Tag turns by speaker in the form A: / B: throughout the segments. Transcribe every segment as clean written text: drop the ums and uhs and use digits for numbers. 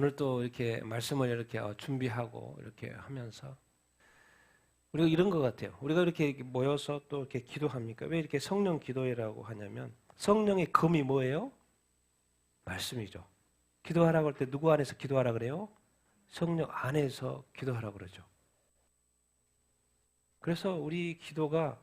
A: 오늘 또 이렇게 말씀을 이렇게 준비하고 이렇게 하면서 우리가 이런 것 같아요. 우리가 이렇게 모여서 또 이렇게 기도합니까? 왜 이렇게 성령 기도회라고 하냐면 성령의 검이 뭐예요? 말씀이죠. 기도하라고 할 때 누구 안에서 기도하라 그래요? 성령 안에서 기도하라고 그러죠. 그래서 우리 기도가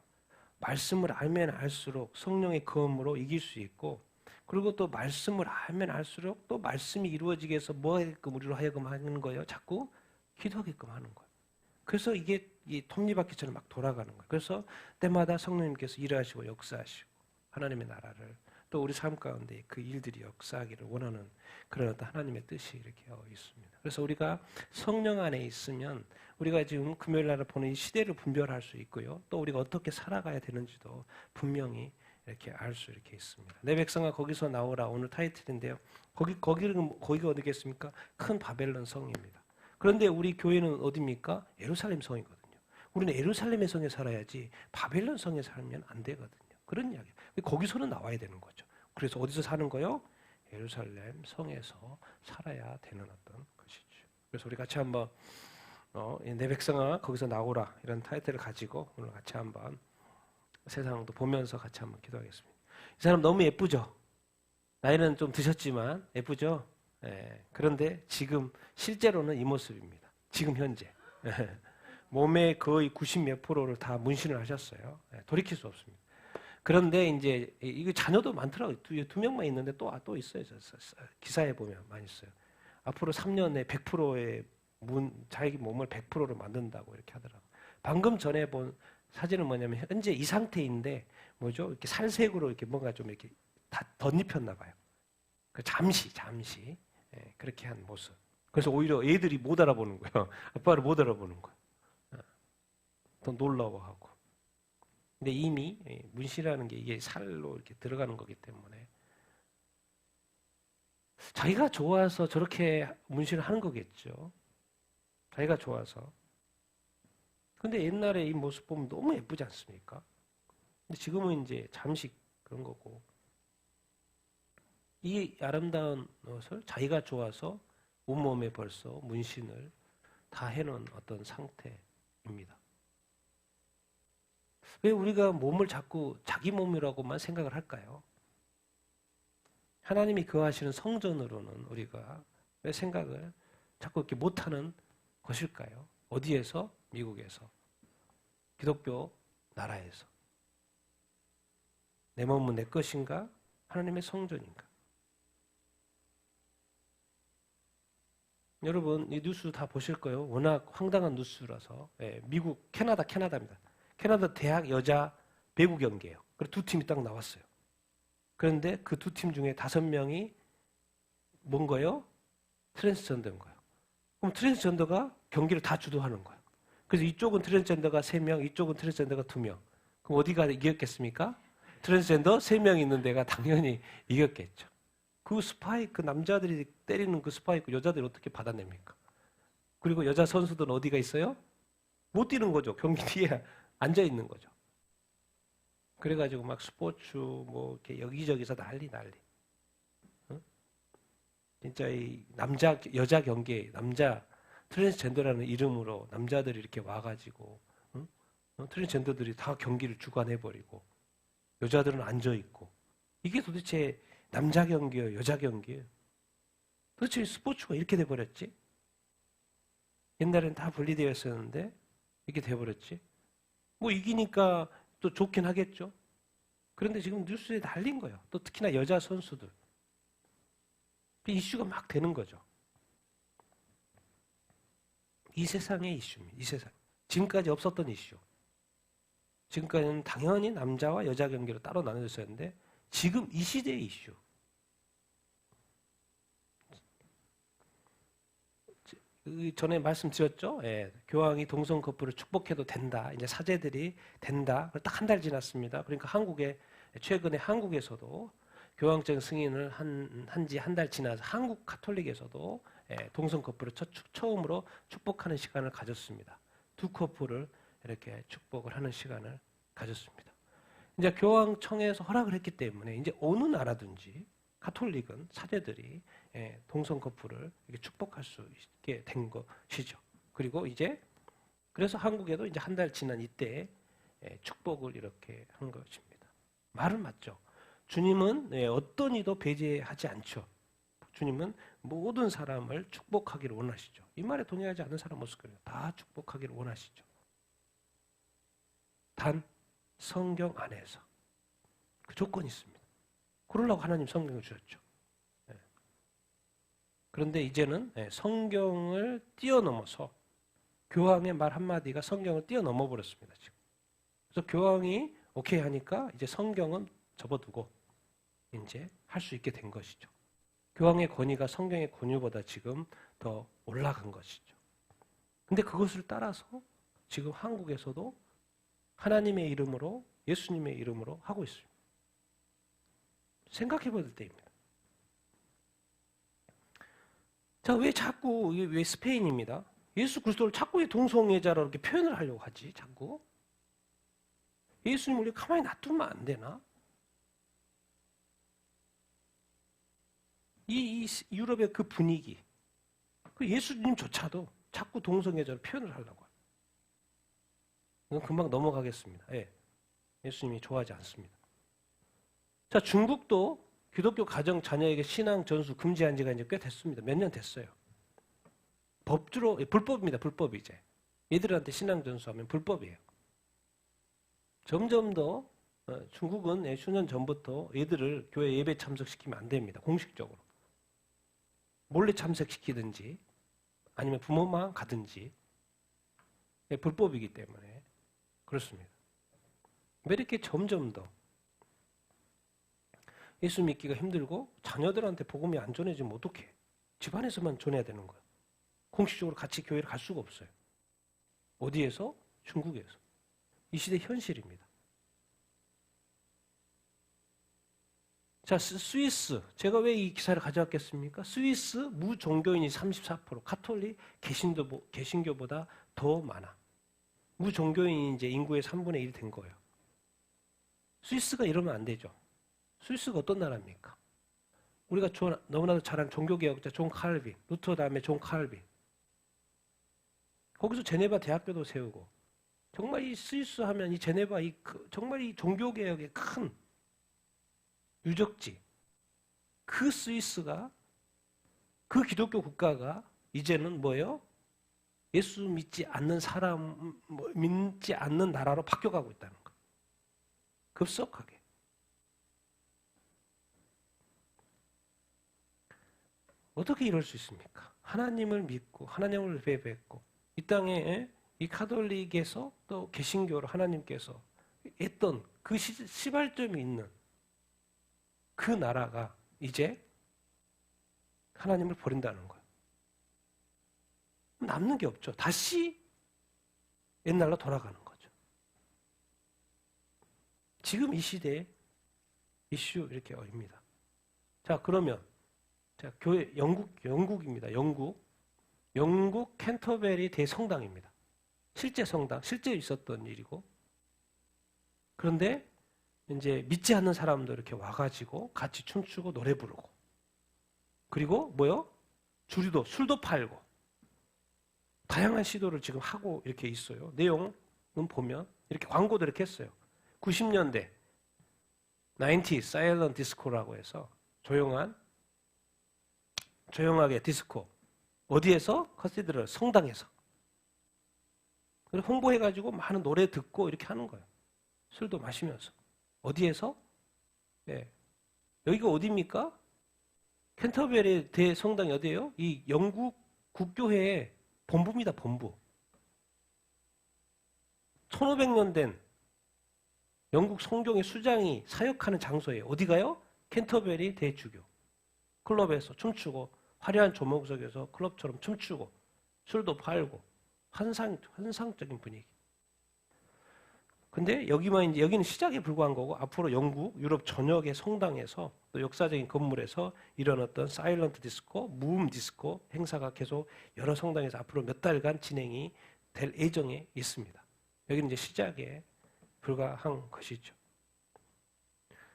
A: 말씀을 알면 알수록 성령의 검으로 이길 수 있고, 그리고 또 말씀을 알면 알수록 또 말씀이 이루어지게 해서 뭐 하게끔 우리로 하여금 하는 거예요? 자꾸 기도하게끔 하는 거예요. 그래서 이게 이 톱니바퀴처럼 막 돌아가는 거예요. 그래서 때마다 성령님께서 일하시고 역사하시고 하나님의 나라를 또 우리 삶 가운데 그 일들이 역사하기를 원하는 그런 어떤 하나님의 뜻이 이렇게 있습니다. 그래서 우리가 성령 안에 있으면 우리가 지금 금요일 날을 보는 이 시대를 분별할 수 있고요. 또 우리가 어떻게 살아가야 되는지도 분명히 이렇게 알 수 이렇게 있습니다. 내 백성아 거기서 나오라, 오늘 타이틀인데요. 거기가 어디겠습니까? 큰 바벨론 성입니다. 그런데 우리 교회는 어디입니까? 예루살렘 성이거든요. 우리는 예루살렘의 성에 살아야지 바벨론 성에 살면 안 되거든요. 그런 이야기예요. 거기서는 나와야 되는 거죠. 그래서 어디서 사는 거요? 예루살렘 성에서 살아야 되는 어떤 것이죠. 그래서 우리 같이 한번 내 백성아 거기서 나오라 이런 타이틀을 가지고 오늘 같이 한번 세상도 보면서 같이 한번 기도하겠습니다. 이 사람 너무 예쁘죠? 나이는 좀 드셨지만 예쁘죠? 그런데 지금 실제로는 이 모습입니다. 지금 현재. 몸의 거의 90몇 프로를 다 문신을 하셨어요. 돌이킬 수 없습니다. 그런데 이제 이거 자녀도 많더라고요. 두 명만 있는데 또 있어요. 기사에 보면 많이 있어요. 앞으로 3년에 100%의 자기 몸을 100%로 만든다고 이렇게 하더라고요. 방금 전에 본 사진은 뭐냐면 현재 이 상태인데 뭐죠? 이렇게 살색으로 이렇게 뭔가 좀 이렇게 다 덧입혔나 봐요. 잠시 그렇게 한 모습. 그래서 오히려 애들이 못 알아보는 거예요. 아빠를 못 알아보는 거예요. 더 놀라워하고. 근데 이미 문신이라는 게 이게 살로 이렇게 들어가는 거기 때문에 자기가 좋아서 저렇게 문신을 하는 거겠죠. 자기가 좋아서. 근데 옛날에 이 모습 보면 너무 예쁘지 않습니까? 근데 지금은 이제 잠시 그런 거고. 이 아름다운 것을 자기가 좋아서 온몸에 벌써 문신을 다 해놓은 어떤 상태입니다. 왜 우리가 몸을 자꾸 자기 몸이라고만 생각을 할까요? 하나님이 거하시는 성전으로는 우리가 왜 생각을 자꾸 이렇게 못하는 것일까요? 어디에서? 미국에서. 기독교 나라에서. 내 몸은 내 것인가? 하나님의 성전인가? 여러분 이 뉴스 다 보실 거예요. 워낙 황당한 뉴스라서. 미국, 캐나다입니다. 캐나다 대학 여자 배구 경기예요. 그리고 두 팀이 딱 나왔어요. 그런데 그 두 팀 중에 5명이 뭔 거예요? 트랜스젠더인 거예요. 그럼 트랜스젠더가 경기를 다 주도하는 거예요. 그래서 이쪽은 트랜스젠더가 3명, 이쪽은 트랜스젠더가 2명. 그럼 어디가 이겼겠습니까? 트랜스젠더 3명 있는 데가 당연히 이겼겠죠. 그 스파이크, 남자들이 때리는 그 스파이크 여자들이 어떻게 받아냅니까? 그리고 여자 선수들은 어디가 있어요? 못 뛰는 거죠. 경기 뒤에 앉아 있는 거죠. 그래가지고 막 스포츠 뭐 이렇게 여기저기서 난리. 응? 진짜 이 여자 경기, 남자 트랜스젠더라는 이름으로 남자들이 이렇게 와가지고 응? 트랜스젠더들이 다 경기를 주관해버리고 여자들은 앉아 있고 이게 도대체 남자 경기예요, 여자 경기예요? 도대체 스포츠가 이렇게 돼버렸지? 옛날엔 다 분리되어 있었는데 이렇게 돼버렸지? 뭐 이기니까 또 좋긴 하겠죠. 그런데 지금 뉴스에 날린 거예요. 또 특히나 여자 선수들. 이슈가 막 되는 거죠. 이 세상의 이슈입니다. 이 세상. 지금까지 없었던 이슈. 지금까지는 당연히 남자와 여자 경기로 따로 나눠져 있었는데 지금 이 시대의 이슈. 전에 말씀드렸죠. 교황이 동성 커플을 축복해도 된다. 이제 사제들이 된다. 딱 한 달 지났습니다. 그러니까 최근에 한국에서도 교황청 승인을 한 지 한 달 지나서 한국 가톨릭에서도 동성 커플을 처음으로 축복하는 시간을 가졌습니다. 두 커플을 이렇게 축복을 하는 시간을 가졌습니다. 이제 교황청에서 허락을 했기 때문에 이제 어느 나라든지 가톨릭은 사제들이 동성 커플을 이렇게 축복할 수 있게 된 것이죠. 그리고 이제 그래서 한국에도 이제 한 달 지난 이때 축복을 이렇게 한 것입니다. 말은 맞죠. 주님은 어떤 이도 배제하지 않죠. 주님은 모든 사람을 축복하기를 원하시죠. 이 말에 동의하지 않는 사람 없을 거예요. 다 축복하기를 원하시죠. 단 성경 안에서 그 조건이 있습니다. 그러려고 하나님 성경을 주셨죠. 그런데 이제는 성경을 뛰어넘어서 교황의 말 한마디가 성경을 뛰어넘어 버렸습니다. 지금. 그래서 교황이 오케이 하니까 이제 성경은 접어두고 이제 할 수 있게 된 것이죠. 교황의 권위가 성경의 권위보다 지금 더 올라간 것이죠. 근데 그것을 따라서 지금 한국에서도 하나님의 이름으로 예수님의 이름으로 하고 있습니다. 생각해 볼 때입니다. 자, 왜 스페인입니다. 예수 그리스도를 자꾸 이 동성애자로 이렇게 표현을 하려고 하지, 자꾸. 예수님 우리 가만히 놔두면 안 되나? 이 유럽의 그 분위기, 그 예수님조차도 자꾸 동성애자로 표현을 하려고 해요. 이건 금방 넘어가겠습니다. 예수님이 좋아하지 않습니다. 자, 중국도 기독교 가정 자녀에게 신앙 전수 금지한 지가 이제 꽤 됐습니다. 몇 년 됐어요. 법주로 불법입니다. 불법이 이제 얘들한테 신앙 전수하면 불법이에요. 점점 더 중국은 수년 전부터 얘들을 교회 예배 참석시키면 안 됩니다. 공식적으로 몰래 참석시키든지 아니면 부모만 가든지 불법이기 때문에 그렇습니다. 왜 이렇게 점점 더 예수 믿기가 힘들고 자녀들한테 복음이 안 전해지면 어떡해? 집안에서만 전해야 되는 거예요. 공식적으로 같이 교회를 갈 수가 없어요. 어디에서? 중국에서. 이 시대 현실입니다. 자, 스위스. 제가 왜 이 기사를 가져왔겠습니까? 스위스 무종교인이 34%, 가톨릭 개신교보다 더 많아. 무종교인이 이제 인구의 3분의 1이 된 거예요. 스위스가 이러면 안 되죠. 스위스가 어떤 나라입니까? 우리가 너무나도 잘 아는 종교개혁자 존 칼빈, 루터 다음에 존 칼빈. 거기서 제네바 대학교도 세우고 정말 이 스위스 하면 이 제네바 정말 이 종교개혁의 큰 유적지. 그 스위스가 그 기독교 국가가 이제는 뭐예요? 예수 믿지 않는 믿지 않는 나라로 바뀌어가고 있다는 거. 급속하게. 어떻게 이럴 수 있습니까? 하나님을 믿고 하나님을 배배했고 이 땅에 이 가톨릭에서 또 개신교로 하나님께서 했던 그 시발점이 있는 그 나라가 이제 하나님을 버린다는 거예요. 남는 게 없죠. 다시 옛날로 돌아가는 거죠. 지금 이 시대에 이슈 이렇게 어입니다. 자, 그러면 자, 교회 영국입니다. 영국 캔터베리 대성당입니다. 실제 성당, 실제 있었던 일이고. 그런데 이제 믿지 않는 사람도 이렇게 와가지고 같이 춤추고 노래 부르고. 그리고 뭐요? 술도 팔고. 다양한 시도를 지금 하고 이렇게 있어요. 내용은 보면 이렇게 광고도 이렇게 했어요. 90년대 90 사일런트 디스코라고 해서 조용하게 디스코. 어디에서? 카테드럴 성당에서. 그래서 홍보해가지고 많은 노래 듣고 이렇게 하는 거예요. 술도 마시면서. 어디에서? 네. 여기가 어디입니까? 캔터베리 대성당이 어디예요? 이 영국 국교회의 본부입니다. 본부. 1500년 된 영국 성경의 수장이 사역하는 장소예요. 어디가요? 캔터베리 대주교. 클럽에서 춤추고 화려한 조목석에서 클럽처럼 춤추고 술도 팔고 환상적인 분위기. 근데 여기는 시작에 불과한 거고 앞으로 영국, 유럽 전역의 성당에서 또 역사적인 건물에서 일어났던 사일런트 디스코, 무음 디스코 행사가 계속 여러 성당에서 앞으로 몇 달간 진행이 될 예정에 있습니다. 여기는 이제 시작에 불과한 것이죠.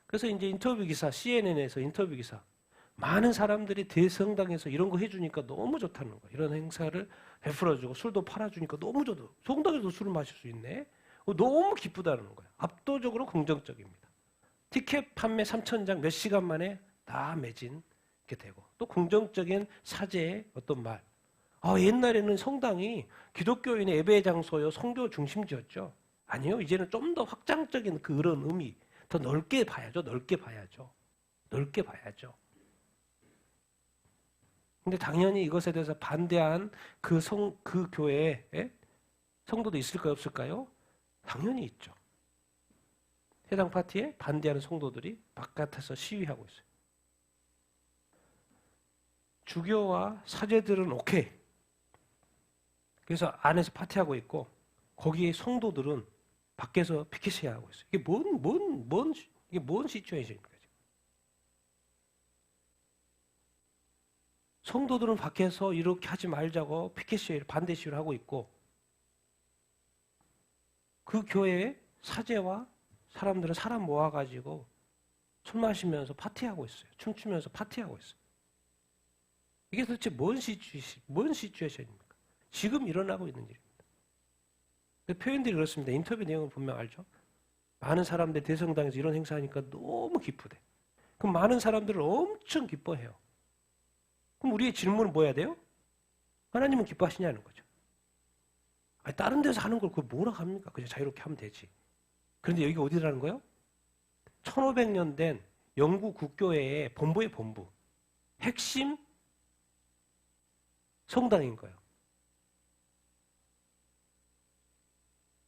A: 그래서 이제 인터뷰 기사, CNN에서 인터뷰 기사. 많은 사람들이 대성당에서 이런 거 해주니까 너무 좋다는 거예요. 이런 행사를 베풀어주고 술도 팔아주니까 너무 좋다. 성당에서 술을 마실 수 있네. 너무 기쁘다는 거예요. 압도적으로 긍정적입니다. 티켓 판매 3,000장 몇 시간 만에 다 매진 이렇게 되고 또 긍정적인 사제의 어떤 말. 옛날에는 성당이 기독교인의 예배 장소요 성교 중심지였죠. 아니요, 이제는 좀 더 확장적인 그런 의미, 더 넓게 봐야죠. 넓게 봐야죠. 넓게 봐야죠. 근데 당연히 이것에 대해서 반대한 그 교회에 성도도 있을까요, 없을까요? 당연히 있죠. 해당 파티에 반대하는 성도들이 바깥에서 시위하고 있어요. 주교와 사제들은 오케이. 그래서 안에서 파티하고 있고 거기에 성도들은 밖에서 피켓해야 하고 있어요. 이게 뭔 시츄에이션입니까? 성도들은 밖에서 이렇게 하지 말자고 피켓 시위를 반대 시위를 하고 있고 그 교회에 사제와 사람들은 사람 모아가지고 술 마시면서 파티하고 있어요. 춤추면서 파티하고 있어요. 이게 도대체 뭔 시츄에이션입니까? 지금 일어나고 있는 일입니다. 표현들이 그렇습니다. 인터뷰 내용을 보면 알죠? 많은 사람들 대성당에서 이런 행사하니까 너무 기쁘대. 그럼 많은 사람들은 엄청 기뻐해요. 그럼 우리의 질문은 뭐 해야 돼요? 하나님은 기뻐하시냐는 거죠. 다른 데서 하는 걸 그걸 뭐라 합니까? 그냥 자유롭게 하면 되지. 그런데 여기가 어디라는 거예요? 1500년 된 영국 국교회의 본부의 본부. 핵심 성당인 거예요.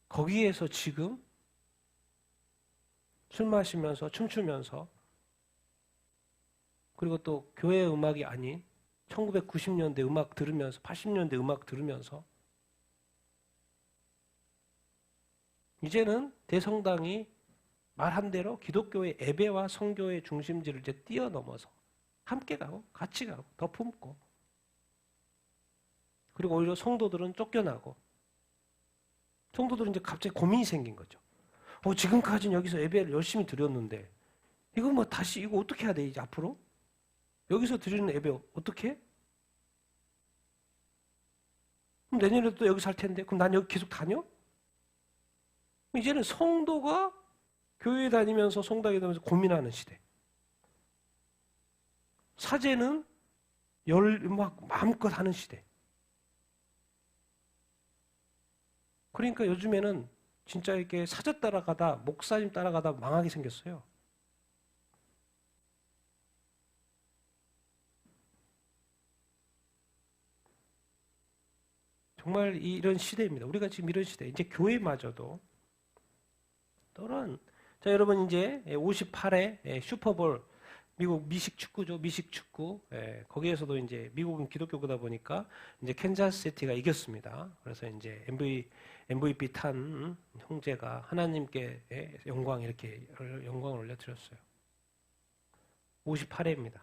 A: 거기에서 지금 술 마시면서 춤추면서 그리고 또 교회 음악이 아닌 1990년대 음악 들으면서 80년대 음악 들으면서 이제는 대성당이 말한 대로 기독교의 예배와 성교의 중심지를 이제 뛰어넘어서 함께 가고 같이 가고 더 품고 그리고 오히려 성도들은 쫓겨나고 성도들은 이제 갑자기 고민이 생긴 거죠. 지금까지는 여기서 예배를 열심히 드렸는데 이거 뭐 다시 이거 어떻게 해야 돼 이제 앞으로? 여기서 드리는 예배 어떻게 해? 그럼 내년에도 또 여기서 할 텐데 그럼 난 여기 계속 다녀? 이제는 성도가 교회 다니면서 성당에 다니면서 고민하는 시대. 사제는 막 마음껏 하는 시대. 그러니까 요즘에는 진짜 이렇게 사제 따라가다 목사님 따라가다 망하게 생겼어요. 정말 이런 시대입니다. 우리가 지금 이런 시대. 이제 교회마저도 또는 자 여러분 이제 58회 슈퍼볼 미국 미식 축구죠. 미식 축구. 거기에서도 이제 미국은 기독교다 보니까 이제 캔자스 시티가 이겼습니다. 그래서 이제 MVP 탄 형제가 하나님께 영광 이렇게 영광을 올려드렸어요. 58회입니다.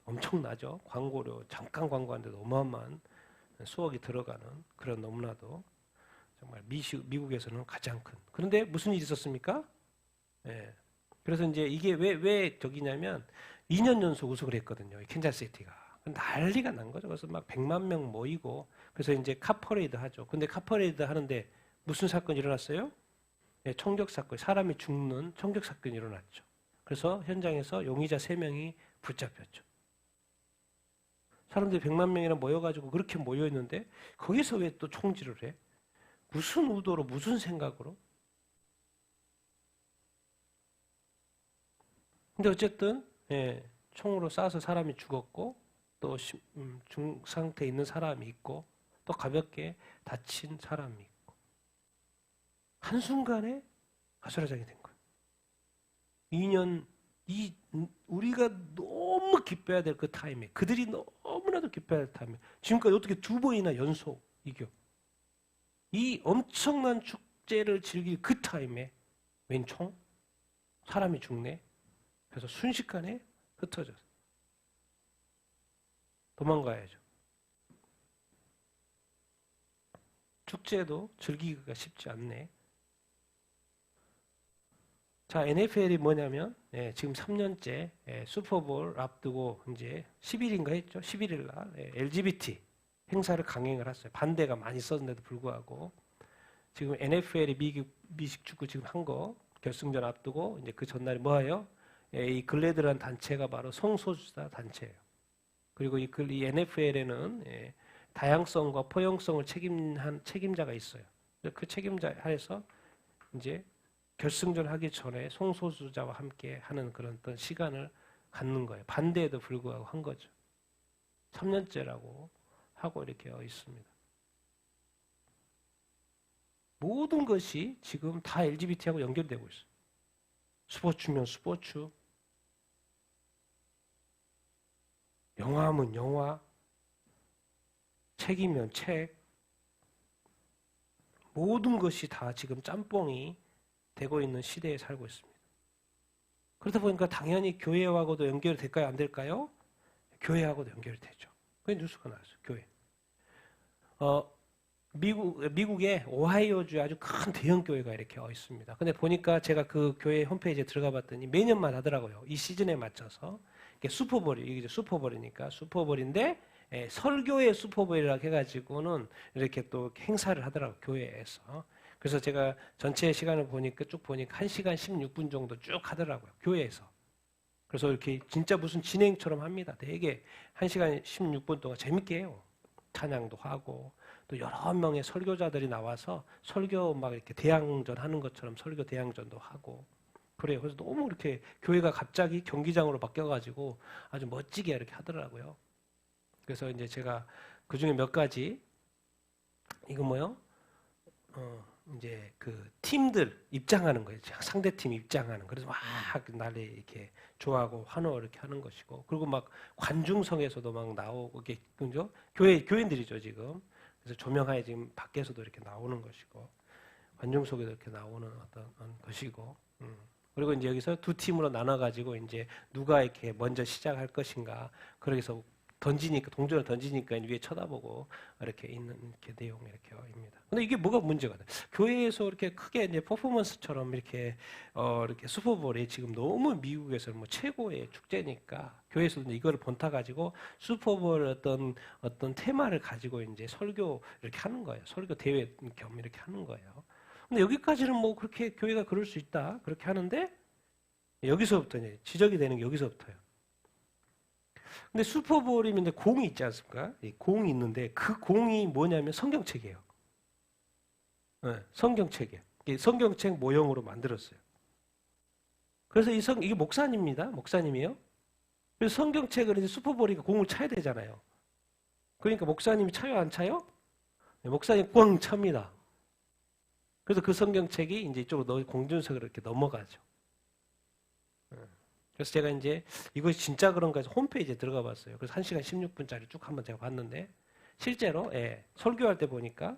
A: 엄청나죠. 광고료 잠깐 광고하는데도 어마어마한 수억이 들어가는 그런 너무나도 정말 미국에서는 가장 큰. 그런데 무슨 일이 있었습니까? 그래서 이제 이게 왜 저기냐면 2년 연속 우승을 했거든요. 캔자스시티가. 난리가 난 거죠. 그래서 막 100만 명 모이고 그래서 이제 카퍼레이드 하죠. 근데 카퍼레이드 하는데 무슨 사건이 일어났어요? 총격 사건. 사람이 죽는 총격 사건이 일어났죠. 그래서 현장에서 용의자 3명이 붙잡혔죠. 사람들이 100만 명이나 모여가지고 그렇게 모여있는데 거기서 왜 또 총질을 해? 무슨 의도로 무슨 생각으로? 근데 어쨌든 총으로 쏴서 사람이 죽었고 또 중상태에 있는 사람이 있고 또 가볍게 다친 사람이 있고 한순간에 가스라장이 된 거예요. 2년 우리가 너무 기뻐해야 될 그 타임에 그들이 너무나도 기뻐해야 될 타임에 지금까지 어떻게 2번이나 연속 이겨 이 엄청난 축제를 즐길 그 타임에 웬 총? 사람이 죽네. 그래서 순식간에 흩어져서 도망가야죠. 축제도 즐기기가 쉽지 않네. 자, NFL이 뭐냐면 지금 3년째 슈퍼볼 앞두고 이제 10일인가 했죠. 11일 날 LGBT 행사를 강행을 했어요. 반대가 많이 있었는데도 불구하고 지금 NFL이 미식 축구 지금 한 거 결승전 앞두고 이제 그 전날에 뭐예요? 이 글래드라는 단체가 바로 성소수자 단체예요. 그리고 이 NFL에는 다양성과 포용성을 책임한 책임자가 있어요. 그 책임자 하에서 이제 결승전 하기 전에 성소수자와 함께 하는 그런 어떤 시간을 갖는 거예요. 반대에도 불구하고 한 거죠. 3년째라고 하고 이렇게 있습니다. 모든 것이 지금 다 LGBT하고 연결되고 있어요. 스포츠면 스포츠, 영화면 영화, 책이면 책, 모든 것이 다 지금 짬뽕이 되고 있는 시대에 살고 있습니다. 그러다 보니까 당연히 교회하고도 연결이 될까요? 안 될까요? 교회하고도 연결이 되죠. 그게 뉴스가 나왔어요. 교회. 미국의 오하이오주에 아주 큰 대형 교회가 이렇게 있습니다. 근데 보니까 제가 그 교회 홈페이지에 들어가 봤더니 매년만 하더라고요. 이 시즌에 맞춰서. 이게 슈퍼볼이, 이게 슈퍼볼이니까 슈퍼볼인데 설교의 슈퍼볼이라고 해가지고는 이렇게 또 행사를 하더라고요. 교회에서. 그래서 제가 전체 시간을 보니까 쭉 보니까 1시간 16분 정도 쭉 하더라고요. 교회에서. 그래서 이렇게 진짜 무슨 진행처럼 합니다. 되게 1시간 16분 동안 재밌게 해요. 찬양도 하고 또 여러 명의 설교자들이 나와서 설교 막 이렇게 대항전 하는 것처럼 설교 대항전도 하고 그래요. 그래서 너무 이렇게 교회가 갑자기 경기장으로 바뀌어가지고 아주 멋지게 이렇게 하더라고요. 그래서 이제 제가 그 중에 몇 가지 이거 뭐요? 이제 그 팀들 입장하는 거예요. 상대팀 입장하는. 그래서 막 날에 이렇게 좋아하고 환호 이렇게 하는 것이고, 그리고 막 관중석에서도 막 나오고, 이게 그죠? 교인들이죠 지금. 그래서 조명하에 지금 밖에서도 이렇게 나오는 것이고, 관중석에도 이렇게 나오는 어떤 것이고, 그리고 이제 여기서 두 팀으로 나눠가지고 이제 누가 이렇게 먼저 시작할 것인가, 그러기서 던지니까 동전을 던지니까 위에 쳐다보고 이렇게 있는 이렇게 내용 이렇게입니다. 근데 이게 뭐가 문제가 돼? 교회에서 이렇게 크게 이제 퍼포먼스처럼 이렇게 이렇게 슈퍼볼이 지금 너무 미국에서 뭐 최고의 축제니까 교회에서도 이거를 본타 가지고 슈퍼볼 어떤 테마를 가지고 이제 설교 이렇게 하는 거예요. 설교 대회 겸 이렇게 하는 거예요. 근데 여기까지는 뭐 그렇게 교회가 그럴 수 있다 그렇게 하는데 여기서부터 이제 지적이 되는 게 여기서부터요. 근데 슈퍼볼이면 공이 있지 않습니까? 공이 있는데 그 공이 뭐냐면 성경책이에요. 네, 성경책이에요. 성경책 모형으로 만들었어요. 그래서 이게 목사님입니다. 목사님이에요. 그래서 성경책을 이제 슈퍼볼이니까 공을 차야 되잖아요. 그러니까 목사님이 차요, 안 차요? 네, 목사님 꽝 찹니다. 그래서 그 성경책이 이제 이쪽으로 공중석으로 이렇게 넘어가죠. 네. 그래서 제가 이제 이것이 진짜 그런가 해서 홈페이지에 들어가 봤어요. 그래서 1시간 16분짜리 쭉 한번 제가 봤는데 실제로 설교할 때 보니까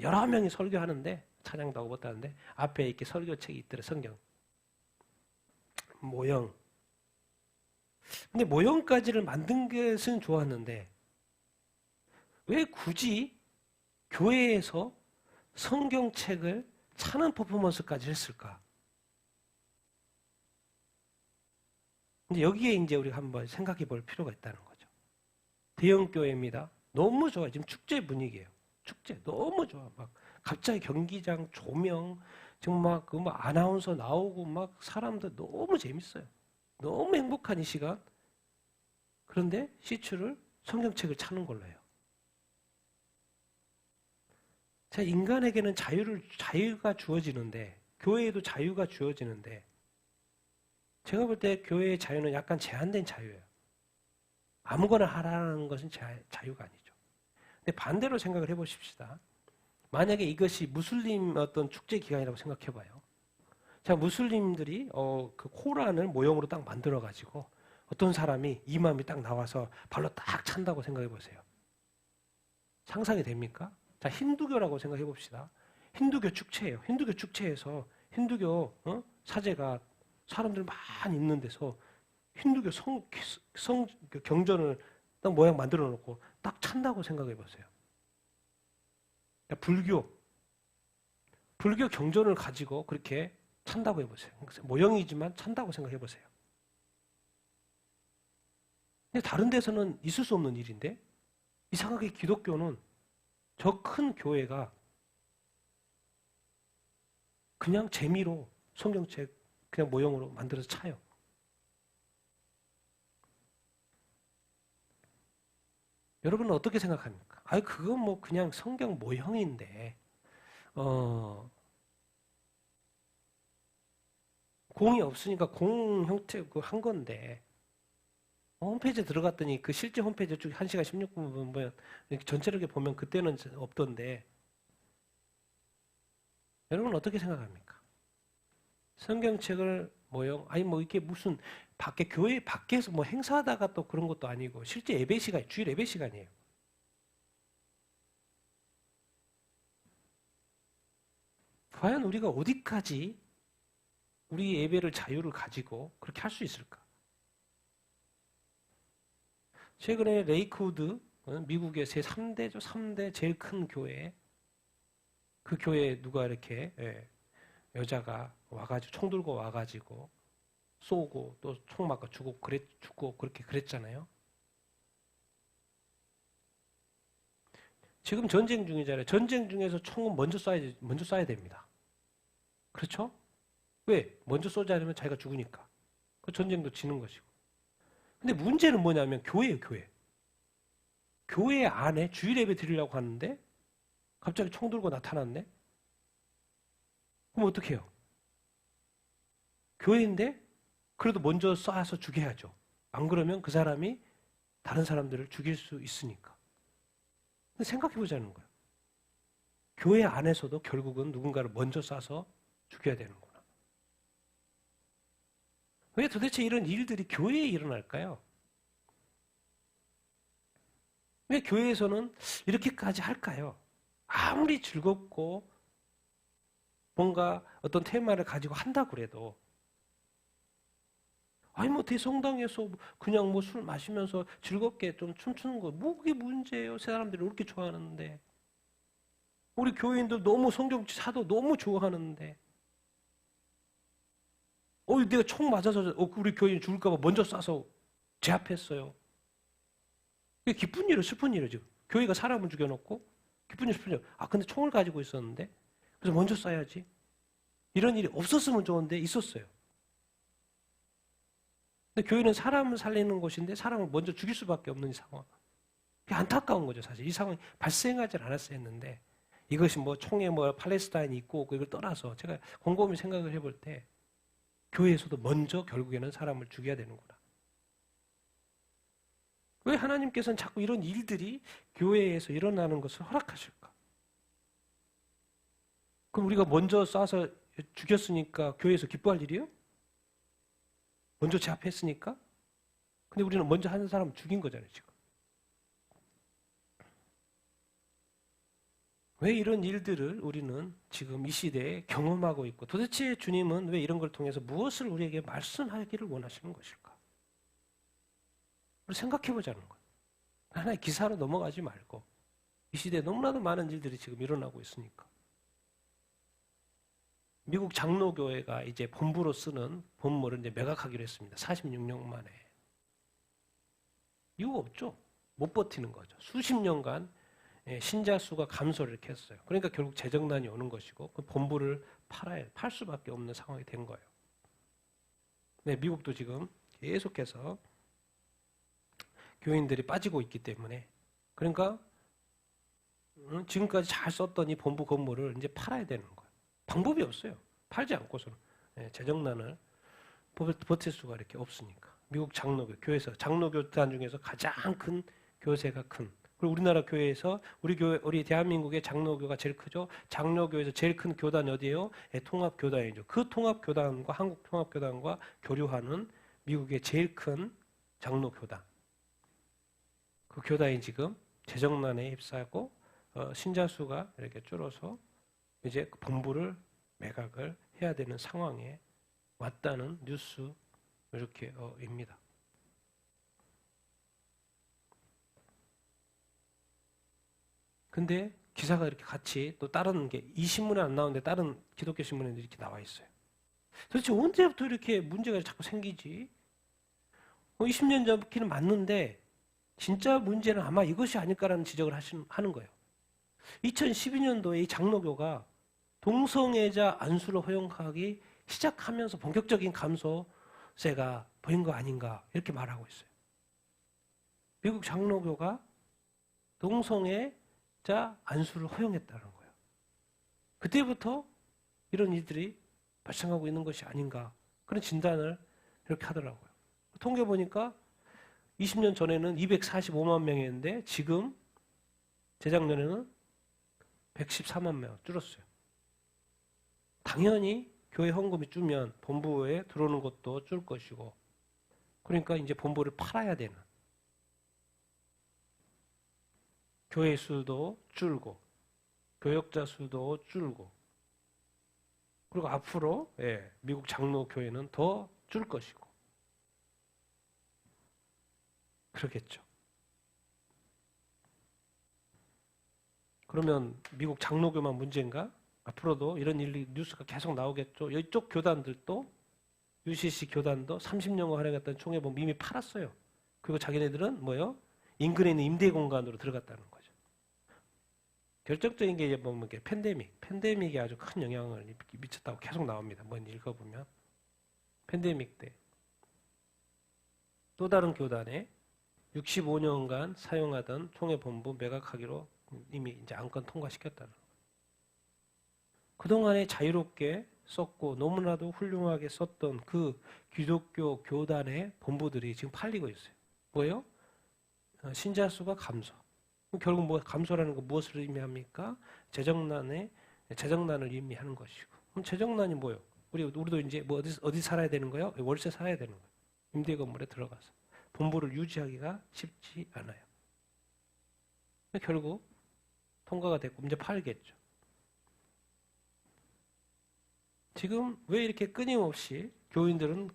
A: 여러 명이 설교하는데 찬양도 하고 못 하는데 앞에 이렇게 설교책이 있더래. 성경 모형. 근데 모형까지를 만든 것은 좋았는데 왜 굳이 교회에서 성경책을 차는 퍼포먼스까지 했을까? 근데 여기에 이제 우리가 한번 생각해 볼 필요가 있다는 거죠. 대형 교회입니다. 너무 좋아요. 지금 축제 분위기예요. 축제 너무 좋아. 막 갑자기 경기장 조명, 정말 그 막 아나운서 나오고 막 사람들 너무 재밌어요. 너무 행복한 이 시간. 그런데 시추를 성경책을 찾는 걸로 해요. 자, 인간에게는 자유가 주어지는데 교회에도 자유가 주어지는데 제가 볼 때 교회의 자유는 약간 제한된 자유예요. 아무거나 하라는 것은 자유가 아니죠. 근데 반대로 생각을 해보십시다. 만약에 이것이 무슬림 어떤 축제 기간이라고 생각해봐요. 자, 무슬림들이 그 코란을 모형으로 딱 만들어가지고 어떤 사람이 이맘이 딱 나와서 발로 딱 찬다고 생각해보세요. 상상이 됩니까? 자, 힌두교라고 생각해봅시다. 힌두교 축제예요. 힌두교 축제에서 힌두교 사제가 사람들 많이 있는 데서 힌두교 경전을 딱 모양 만들어 놓고 딱 찬다고 생각해 보세요. 불교 경전을 가지고 그렇게 찬다고 해보세요. 모형이지만 찬다고 생각해보세요. 근데 다른 데서는 있을 수 없는 일인데 이상하게 기독교는 저 큰 교회가 그냥 재미로 성경책 그냥 모형으로 만들어서 차요. 여러분은 어떻게 생각합니까? 그건 뭐 그냥 성경 모형인데 공이 없으니까 공 형태 한 건데 홈페이지에 들어갔더니 그 실제 홈페이지 쭉 1시간 16분 보면 전체를 보면 그때는 없던데 여러분은 어떻게 생각합니까? 성경책을 모형 뭐 이게 무슨 밖에 교회 밖에서 뭐 행사하다가 또 그런 것도 아니고 실제 예배 시간 주일 예배 시간이에요. 과연 우리가 어디까지 우리 예배를 자유를 가지고 그렇게 할 수 있을까? 최근에 레이크우드 미국의 제3대죠. 3대 제일 큰 교회 그 교회에 누가 이렇게 여자가 와가지고 총 들고 와가지고 쏘고 또 총 맞고 죽고 그렇게 그랬잖아요. 지금 전쟁 중이잖아요. 전쟁 중에서 총은 먼저 쏴야 됩니다. 그렇죠? 왜? 먼저 쏘지 않으면 자기가 죽으니까. 그 전쟁도 지는 것이고. 근데 문제는 뭐냐면 교회예요, 교회. 교회 안에 주일 예배 드리려고 하는데 갑자기 총 들고 나타났네? 그럼 어떻게 해요? 교회인데 그래도 먼저 쏴서 죽여야죠. 안 그러면 그 사람이 다른 사람들을 죽일 수 있으니까. 근데 생각해 보자는 거예요. 교회 안에서도 결국은 누군가를 먼저 쏴서 죽여야 되는구나. 왜 도대체 이런 일들이 교회에 일어날까요? 왜 교회에서는 이렇게까지 할까요? 아무리 즐겁고 뭔가 어떤 테마를 가지고 한다고 그래도 뭐 대성당에서 그냥 뭐 술 마시면서 즐겁게 좀 춤추는 거 뭐 그게 문제예요? 사람들이 그렇게 좋아하는데 우리 교회인들 너무 성경 사도 너무 좋아하는데 내가 총 맞아서 우리 교인 죽을까 봐 먼저 쏴서 제압했어요. 이게 기쁜 일이에요, 슬픈 일이에요, 지금. 교회가 사람을 죽여놓고 기쁜 일, 슬픈 일. 근데 총을 가지고 있었는데 그래서 먼저 쏴야지. 이런 일이 없었으면 좋은데 있었어요. 근데 교회는 사람을 살리는 곳인데 사람을 먼저 죽일 수밖에 없는 상황. 그게 안타까운 거죠, 사실. 이 상황이 발생하지 않았어야 했는데 이것이 뭐 총에 뭐 팔레스타인이 있고 이걸 떠나서 제가 곰곰이 생각을 해볼 때 교회에서도 먼저 결국에는 사람을 죽여야 되는구나. 왜 하나님께서는 자꾸 이런 일들이 교회에서 일어나는 것을 허락하실까? 그럼 우리가 먼저 쏴서 죽였으니까 교회에서 기뻐할 일이요? 먼저 제압했으니까? 근데 우리는 먼저 하는 사람 죽인 거잖아요, 지금. 왜 이런 일들을 우리는 지금 이 시대에 경험하고 있고 도대체 주님은 왜 이런 걸 통해서 무엇을 우리에게 말씀하기를 원하시는 것일까? 생각해 보자는 거예요. 하나의 기사로 넘어가지 말고 이 시대에 너무나도 많은 일들이 지금 일어나고 있으니까. 미국 장로교회가 이제 본부로 쓰는 본물을 이제 매각하기로 했습니다. 46년 만에. 이유가 없죠. 못 버티는 거죠. 수십 년간 신자 수가 감소를 이렇게 했어요. 그러니까 결국 재정난이 오는 것이고 그 본부를 팔 수밖에 없는 상황이 된 거예요. 네, 미국도 지금 계속해서 교인들이 빠지고 있기 때문에 그러니까 지금까지 잘 썼던 이 본부 건물을 이제 팔아야 되는 거예요. 방법이 없어요. 팔지 않고서는 재정난을 버틸 수가 이렇게 없으니까. 미국 장로교, 교회에서 장로교단 중에서 가장 큰 교세가 큰. 그리고 우리나라 교회에서 우리 대한민국의 장로교가 제일 크죠. 장로교에서 제일 큰 교단 어디예요? 통합교단이죠. 그 통합교단과 한국 통합교단과 교류하는 미국의 제일 큰 장로교단. 그 교단이 지금 재정난에 휩싸고 신자 수가 이렇게 줄어서 이제 본부를 매각을 해야 되는 상황에 왔다는 뉴스 이렇게 입니다. 근데 기사가 이렇게 같이 또 다른 게 이 신문에 안 나오는데 다른 기독교 신문에 이렇게 나와 있어요. 도대체 언제부터 이렇게 문제가 자꾸 생기지? 20년 전기는 맞는데 진짜 문제는 아마 이것이 아닐까라는 지적을 하는 거예요. 2012년도에 이 장로교가 동성애자 안수를 허용하기 시작하면서 본격적인 감소세가 보인 거 아닌가 이렇게 말하고 있어요. 미국 장로교가 동성애자 안수를 허용했다는 거예요. 그때부터 이런 일들이 발생하고 있는 것이 아닌가 그런 진단을 이렇게 하더라고요. 통계 보니까 20년 전에는 245만 명이었는데 지금 재작년에는 114만 명 줄었어요. 당연히 교회 헌금이 줄면 본부에 들어오는 것도 줄 것이고 그러니까 이제 본부를 팔아야 되는 교회 수도 줄고 교역자 수도 줄고 그리고 앞으로 미국 장로교회는 더 줄 것이고 그러겠죠. 그러면 미국 장로교만 문제인가? 앞으로도 이런 일이 뉴스가 계속 나오겠죠. 이쪽 교단들도 UCC 교단도 30년간 활용했던 총회본 이미 팔았어요. 그리고 자기네들은 뭐요? 인근에 있는 임대 공간으로 들어갔다는 거죠. 결정적인 게 보면 팬데믹이 아주 큰 영향을 미쳤다고 계속 나옵니다. 뭔 읽어보면 팬데믹 때 또 다른 교단에 65년간 사용하던 총회본부 매각하기로 이미 이제 안건 통과시켰다는 거예요. 그동안에 자유롭게 썼고 너무나도 훌륭하게 썼던 그 기독교 교단의 본부들이 지금 팔리고 있어요. 뭐예요? 신자 수가 감소. 결국 뭐 감소라는 건 무엇을 의미합니까? 재정난을 의미하는 것이고. 그럼 재정난이 뭐예요? 우리도 이제 뭐 어디 살아야 되는 거예요? 월세 살아야 되는 거예요. 임대 건물에 들어가서 본부를 유지하기가 쉽지 않아요. 결국 통과가 됐고 이제 팔겠죠. 지금 왜 이렇게 끊임없이 교인들은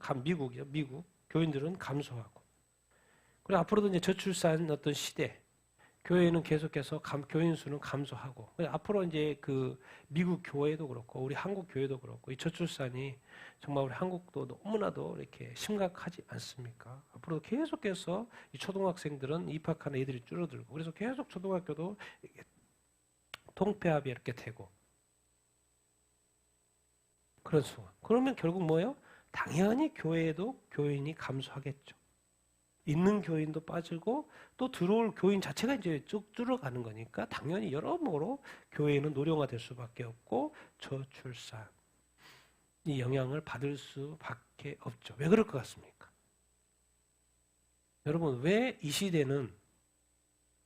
A: 미국 교인들은 감소하고 그리고 앞으로도 이제 저출산 어떤 시대 교회는 계속해서 교인 수는 감소하고 앞으로 이제 그 미국 교회도 그렇고 우리 한국 교회도 그렇고 이 저출산이 정말 우리 한국도 너무나도 이렇게 심각하지 않습니까? 앞으로 계속해서 이 초등학생들은 입학하는 애들이 줄어들고 그래서 계속 초등학교도 통폐합이 이렇게 되고 그런 상황. 그러면 결국 뭐예요? 당연히 교회에도 교인이 감소하겠죠. 있는 교인도 빠지고 또 들어올 교인 자체가 이제 쭉 줄어가는 거니까 당연히 여러모로 교회는 노령화될 수밖에 없고 저출산 이 영향을 받을 수밖에 없죠. 왜 그럴 것 같습니까? 여러분 왜 이 시대는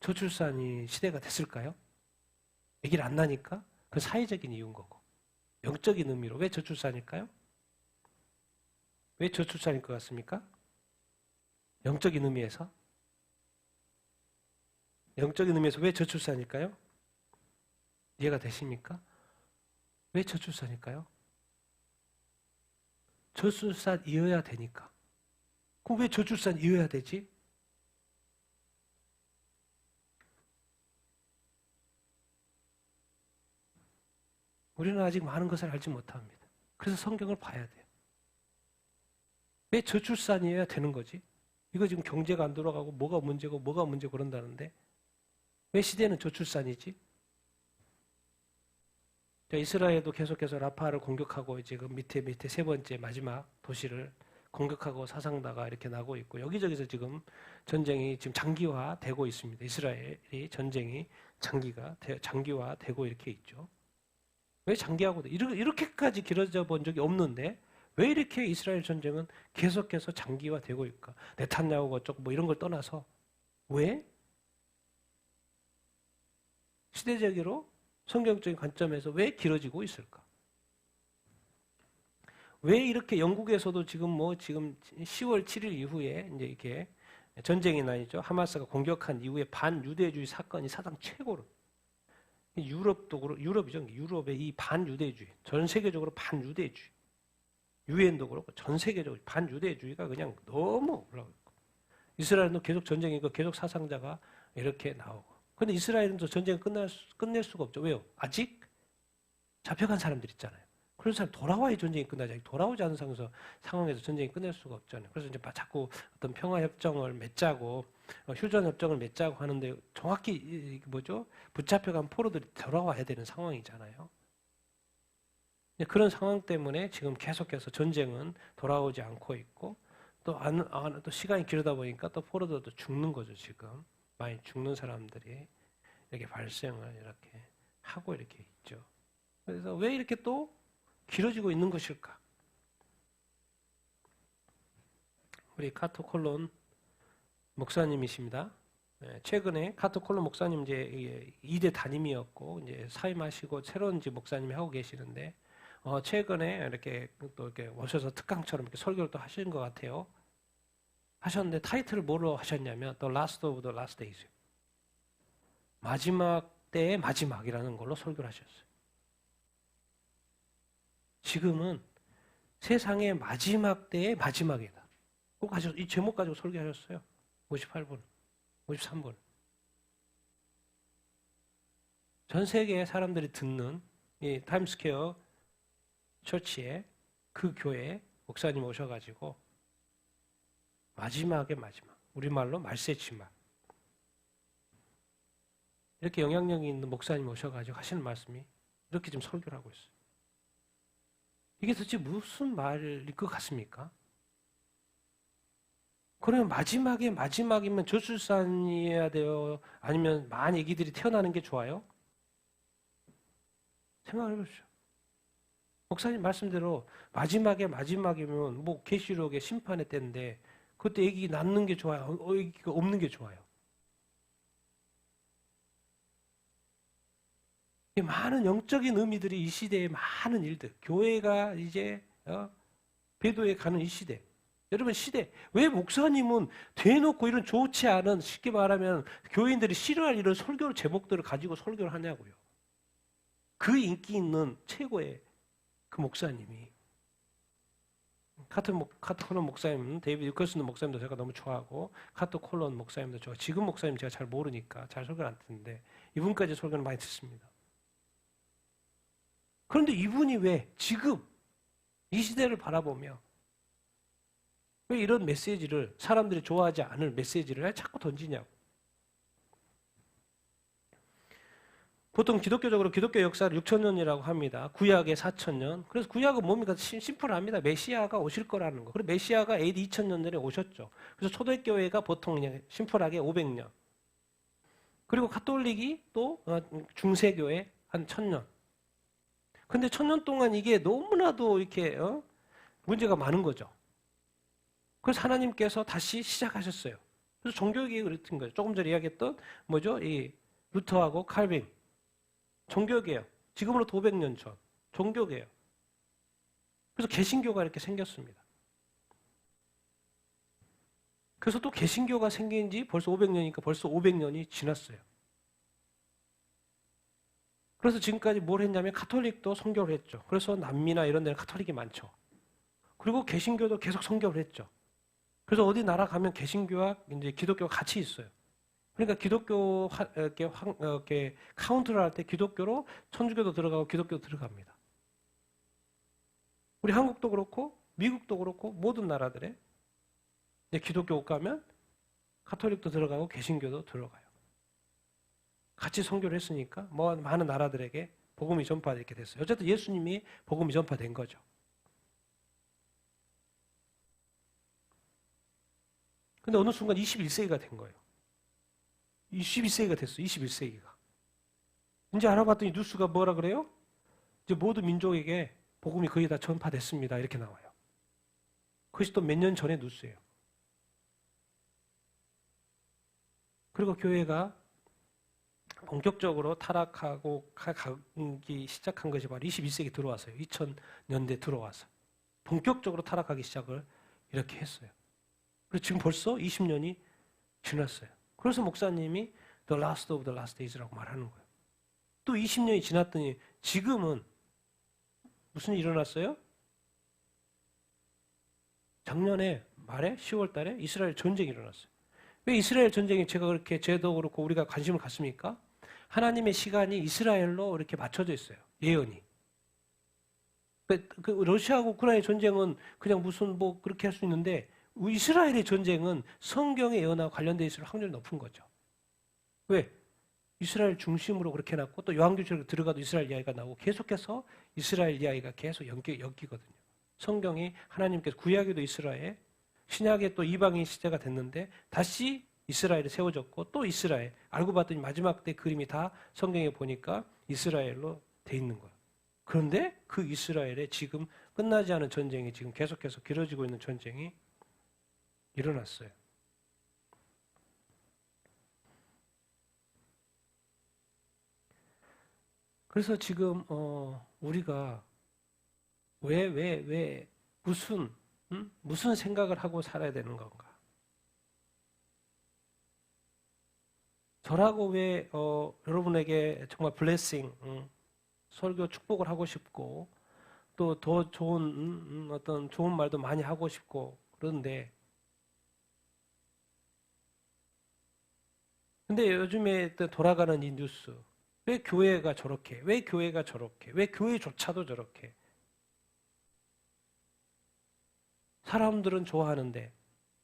A: 저출산이 시대가 됐을까요? 아기를 안 나니까 그 사회적인 이유인 거고 영적인 의미로 왜 저출산일까요? 왜 저출산일 것 같습니까? 영적인 의미에서 왜 저출산일까요? 이해가 되십니까? 왜 저출산일까요? 저출산이어야 되니까. 그럼 왜 저출산이어야 되지? 우리는 아직 많은 것을 알지 못합니다. 그래서 성경을 봐야 돼요. 왜 저출산이어야 되는 거지? 이거 지금 경제가 안 돌아가고 뭐가 문제고 그런다는데 왜 시대는 저출산이지? 이스라엘도 계속해서 라파를 공격하고 지금 밑에 세 번째 마지막 도시를 공격하고 사상다가 이렇게 나고 있고 여기저기서 지금 전쟁이 지금 장기화되고 있습니다. 이스라엘이 전쟁이 장기화되고 이렇게 있죠. 왜 장기화되고 이렇게까지 길어져 본 적이 없는데 왜 이렇게 이스라엘 전쟁은 계속해서 장기화되고 있을까? 네탄야후가 어쩌고 뭐 이런 걸 떠나서 왜? 시대적으로 성경적인 관점에서 왜 길어지고 있을까? 왜 이렇게 영국에서도 지금 10월 7일 이후에 이제 이렇게 전쟁이 나죠. 하마스가 공격한 이후에 반유대주의 사건이 사상 최고로 유럽의 이 반유대주의 전 세계적으로 반유대주의 유엔도 그렇고 전 세계적으로 반유대주의가 그냥 너무 올라가고 이스라엘도 계속 전쟁이고 계속 사상자가 이렇게 나오고 그런데 이스라엘은 또 전쟁을 끝낼 수가 없죠. 왜요? 아직 잡혀간 사람들 있잖아요. 그런 사람 돌아와야 전쟁이 끝나지. 돌아오지 않은 상황에서 전쟁이 끝낼 수가 없잖아요. 그래서 이제 자꾸 어떤 평화협정을 맺자고, 휴전협정을 맺자고 하는데 정확히 뭐죠? 붙잡혀간 포로들이 돌아와야 되는 상황이잖아요. 그런 상황 때문에 지금 계속해서 전쟁은 돌아오지 않고 있고, 또 시간이 길다 보니까 또 포로들도 죽는 거죠, 지금. 많이 죽는 사람들이 이렇게 발생을 이렇게 하고 이렇게 있죠. 그래서 왜 이렇게 또 길어지고 있는 것일까? 우리 카토 콜론 목사님이십니다. 최근에 카토 콜론 목사님 이제 2대 담임이었고 이제 사임하시고 새로운 이제 목사님이 하고 계시는데 최근에 이렇게 또 이렇게 오셔서 특강처럼 이렇게 설교를 또 하시는 것 같아요. 하셨는데 타이틀을 뭐로 하셨냐면 The Last of the Last Days. 마지막 때의 마지막이라는 걸로 설교를 하셨어요. 지금은 세상의 마지막 때의 마지막이다. 꼭 이 제목 가지고 설교하셨어요. 58분, 53분. 전 세계 사람들이 듣는 이 타임스퀘어 처치에 그 교회 목사님 오셔가지고 마지막의 마지막, 우리말로 말세지막. 이렇게 영향력이 있는 목사님 오셔가지고 하시는 말씀이 이렇게 지금 설교를 하고 있어요. 이게 도대체 무슨 말일 것 같습니까? 그러면 마지막에 마지막이면 저출산이어야 돼요? 아니면 많은 아기들이 태어나는 게 좋아요? 생각을 해보십시오. 목사님 말씀대로 마지막에 마지막이면 뭐 계시록의 심판의 때인데 그때 아기 낳는 게 좋아요? 아기가 없는 게 좋아요? 많은 영적인 의미들이 이 시대에 많은 일들, 교회가 이제 배도에 가는 이 시대. 여러분 시대, 왜 목사님은 대놓고 이런 좋지 않은 쉽게 말하면 교인들이 싫어할 이런 설교 제목들을 가지고 설교를 하냐고요. 그 인기 있는 최고의 그 목사님이 카토 콜론 목사님, 데이비드 유커슨 목사님도 제가 너무 좋아하고 카토 콜론 목사님도 좋아하고 지금 목사님 제가 잘 모르니까 잘 설교를 안 듣는데 이분까지 설교를 많이 듣습니다. 그런데 이분이 왜 지금 이 시대를 바라보며 왜 이런 메시지를 사람들이 좋아하지 않을 메시지를 자꾸 던지냐고. 보통 기독교적으로 기독교 역사를 6,000년이라고 합니다. 구약의 4,000년. 그래서 구약은 뭡니까? 심플합니다. 메시아가 오실 거라는 거. 그리고 메시아가 AD 2,000년 전에 오셨죠. 그래서 초대교회가 보통 그냥 심플하게 500년. 그리고 가톨릭이 또 중세교회 한 1,000년. 근데 1,000년 동안 이게 너무나도 이렇게 문제가 많은 거죠. 그래서 하나님께서 다시 시작하셨어요. 그래서 종교개혁이 그랬던 거예요. 조금 전에 이야기했던 뭐죠? 이 루터하고 칼빈. 종교개혁. 지금으로부터 500년 전. 종교개혁. 그래서 개신교가 이렇게 생겼습니다. 그래서 또 개신교가 생긴 지 벌써 500년이니까 벌써 500년이 지났어요. 그래서 지금까지 뭘 했냐면 가톨릭도 선교를 했죠. 그래서 남미나 이런 데는 가톨릭이 많죠. 그리고 개신교도 계속 선교를 했죠. 그래서 어디 나라 가면 개신교와 이제 기독교가 같이 있어요. 그러니까 기독교 이렇게 카운트를 할 때 기독교로 천주교도 들어가고 기독교도 들어갑니다. 우리 한국도 그렇고 미국도 그렇고 모든 나라들에 이제 기독교 가면 가톨릭도 들어가고 개신교도 들어가요. 같이 선교를 했으니까 뭐 많은 나라들에게 복음이 전파되게 됐어요. 어쨌든 예수님이 복음이 전파된 거죠. 근데 어느 순간 21세기가 된 거예요. 21세기가 됐어요. 21세기가. 이제 알아봤더니 뉴스가 뭐라 그래요? 이제 모든 민족에게 복음이 거의 다 전파됐습니다. 이렇게 나와요. 그것이 또 몇 년 전의 뉴스예요. 그리고 교회가 본격적으로 타락하고 가기 시작한 것이 바로 21세기 들어와서요. 2000년대 들어와서 본격적으로 타락하기 시작을 이렇게 했어요. 그래서 지금 벌써 20년이 지났어요. 그래서 목사님이 The Last of the Last Days라고 말하는 거예요. 또 20년이 지났더니 지금은 무슨 일이 일어났어요? 작년에 말에 10월 달에 이스라엘 전쟁이 일어났어요. 왜 이스라엘 전쟁이 제가 그렇게 저도 그렇고 우리가 관심을 갖습니까? 하나님의 시간이 이스라엘로 이렇게 맞춰져 있어요. 예언이. 그 러시아하고 우크라이나 전쟁은 그냥 무슨 뭐 그렇게 할 수 있는데 이스라엘의 전쟁은 성경의 예언과 관련돼 있을 확률이 높은 거죠. 왜? 이스라엘 중심으로 그렇게 해놨고 또 요한계시록 들어가도 이스라엘 이야기가 나오고 계속해서 이스라엘 이야기가 계속 엮이거든요. 성경이 하나님께서 구약에도 이스라엘, 신약에 또 이방인 시대가 됐는데 다시 이스라엘이 세워졌고 또 이스라엘. 알고 봤더니 마지막 때 그림이 다 성경에 보니까 이스라엘로 돼 있는 거예요. 그런데 그 이스라엘에 지금 끝나지 않은 전쟁이 지금 계속해서 길어지고 있는 전쟁이 일어났어요. 그래서 지금 우리가 왜 무슨 생각을 하고 살아야 되는 건가? 저라고 왜 여러분에게 정말 블레싱, 설교 축복을 하고 싶고 또 더 좋은 어떤 좋은 말도 많이 하고 싶고 그런데 근데 요즘에 돌아가는 이 뉴스 왜 교회가 저렇게 왜 교회가 저렇게 왜 교회조차도 저렇게 사람들은 좋아하는데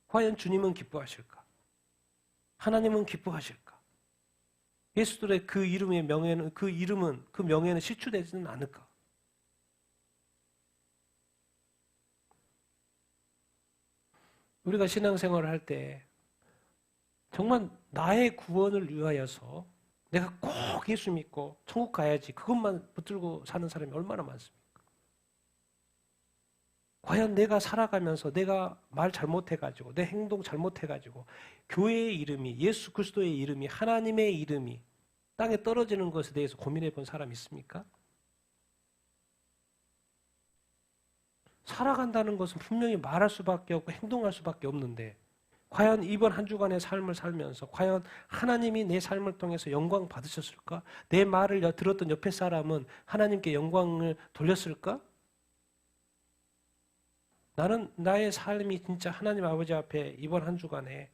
A: 과연 주님은 기뻐하실까? 하나님은 기뻐하실까? 예수들의 그 이름의 명예는 그 명예는 실추되지는 않을까? 우리가 신앙생활을 할 때 정말 나의 구원을 위하여서 내가 꼭 예수 믿고 천국 가야지 그것만 붙들고 사는 사람이 얼마나 많습니까? 과연 내가 살아가면서 내가 말 잘못해가지고 내 행동 잘못해가지고 교회의 이름이 예수 그리스도의 이름이 하나님의 이름이 땅에 떨어지는 것에 대해서 고민해 본 사람 있습니까? 살아간다는 것은 분명히 말할 수밖에 없고 행동할 수밖에 없는데 과연 이번 한 주간의 삶을 살면서 과연 하나님이 내 삶을 통해서 영광 받으셨을까? 내 말을 들었던 옆에 사람은 하나님께 영광을 돌렸을까? 나는 나의 삶이 진짜 하나님 아버지 앞에 이번 한 주간에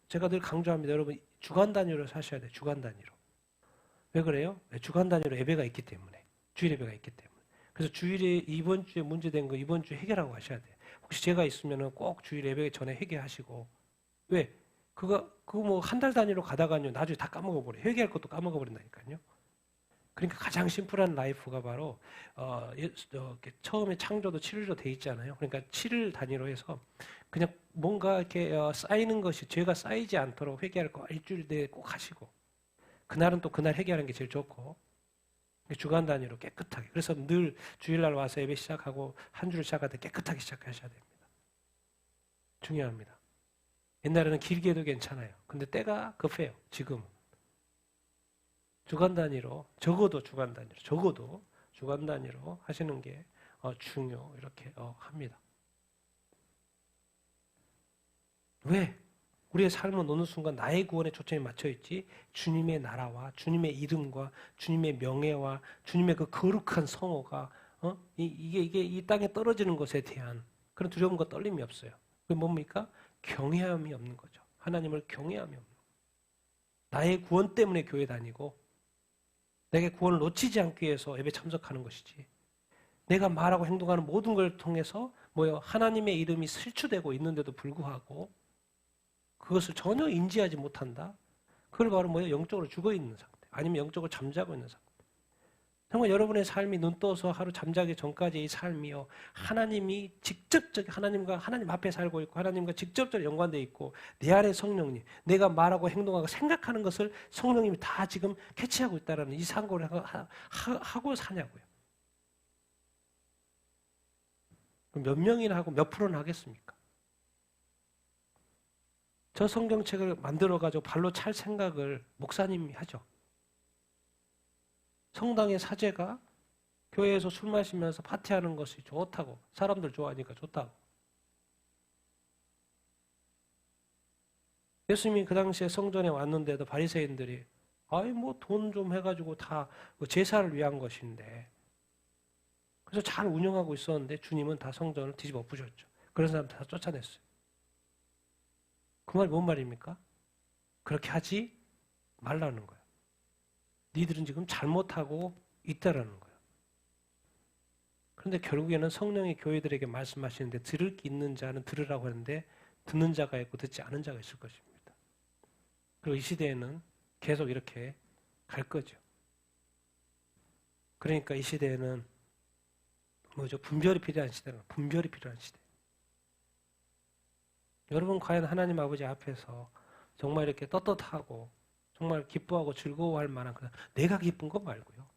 A: 제가 늘 강조합니다. 여러분 주간 단위로 사셔야 돼요. 주간 단위로. 왜 그래요? 주간 단위로 예배가 있기 때문에. 주일 예배가 있기 때문에. 그래서 주일에 이번 주에 문제된 거 이번 주에 해결하고 하셔야 돼요. 혹시 제가 있으면 꼭 주일 예배 전에 회개하시고 왜? 그거 뭐 한 달 단위로 가다가요 나중에 다 까먹어버려. 회개할 것도 까먹어버린다니까요. 그러니까 가장 심플한 라이프가 바로 처음에 창조도 7일로 돼 있잖아요. 그러니까 7일 단위로 해서 그냥 뭔가 이렇게 쌓이는 것이 죄가 쌓이지 않도록 회개할 거 일주일 내에 꼭 하시고 그날은 또 그날 회개하는 게 제일 좋고 주간 단위로 깨끗하게. 그래서 늘 주일날 와서 예배 시작하고 한 주를 시작할 때 깨끗하게 시작하셔야 됩니다. 중요합니다. 옛날에는 길게 해도 괜찮아요. 근데 때가 급해요. 지금 주간 단위로 적어도 주간 단위로 하시는 게 중요 이렇게 합니다. 왜? 우리의 삶은 어느 순간 나의 구원에 초점이 맞춰 있지 주님의 나라와 주님의 이름과 주님의 명예와 주님의 그 거룩한 성호가 이게 이 땅에 떨어지는 것에 대한 그런 두려움과 떨림이 없어요. 그게 뭡니까? 경외함이 없는 거죠. 하나님을 경외함이 없는 거예요. 나의 구원 때문에 교회 다니고 내게 구원을 놓치지 않기 위해서 예배 참석하는 것이지. 내가 말하고 행동하는 모든 걸 통해서 하나님의 이름이 실추되고 있는데도 불구하고 그것을 전혀 인지하지 못한다. 그걸 바로 영적으로 죽어있는 상태. 아니면 영적으로 잠자고 있는 상태. 정말 여러분의 삶이 눈 떠서 하루 잠자기 전까지의 삶이요. 하나님이 직접적 하나님 앞에 살고 있고 하나님과 직접적으로 연관되어 있고 내 안에 성령님, 내가 말하고 행동하고 생각하는 것을 성령님이 다 지금 캐치하고 있다는 이 상고를 하고 사냐고요. 그럼 몇 명이나 하고 몇 프로나 하겠습니까? 저 성경책을 만들어가지고 발로 찰 생각을 목사님이 하죠. 성당의 사제가 교회에서 술 마시면서 파티하는 것이 좋다고 사람들 좋아하니까 좋다고. 예수님이 그 당시에 성전에 왔는데도 바리새인들이 돈 좀 해가지고 다 제사를 위한 것인데 그래서 잘 운영하고 있었는데 주님은 다 성전을 뒤집어 엎으셨죠. 그런 사람 다 쫓아냈어요. 그 말이 뭔 말입니까? 그렇게 하지 말라는 거예요. 니들은 지금 잘못하고 있다라는 거예요. 그런데 결국에는 성령이 교회들에게 말씀하시는데 들을 게 있는 자는 들으라고 하는데 듣는 자가 있고 듣지 않은 자가 있을 것입니다. 그리고 이 시대에는 계속 이렇게 갈 거죠. 그러니까 이 시대에는 뭐죠? 분별이 필요한 시대는 분별이 필요한 시대. 여러분 과연 하나님 아버지 앞에서 정말 이렇게 떳떳하고 정말 기뻐하고 즐거워할 만한 내가 기쁜 거 말고요.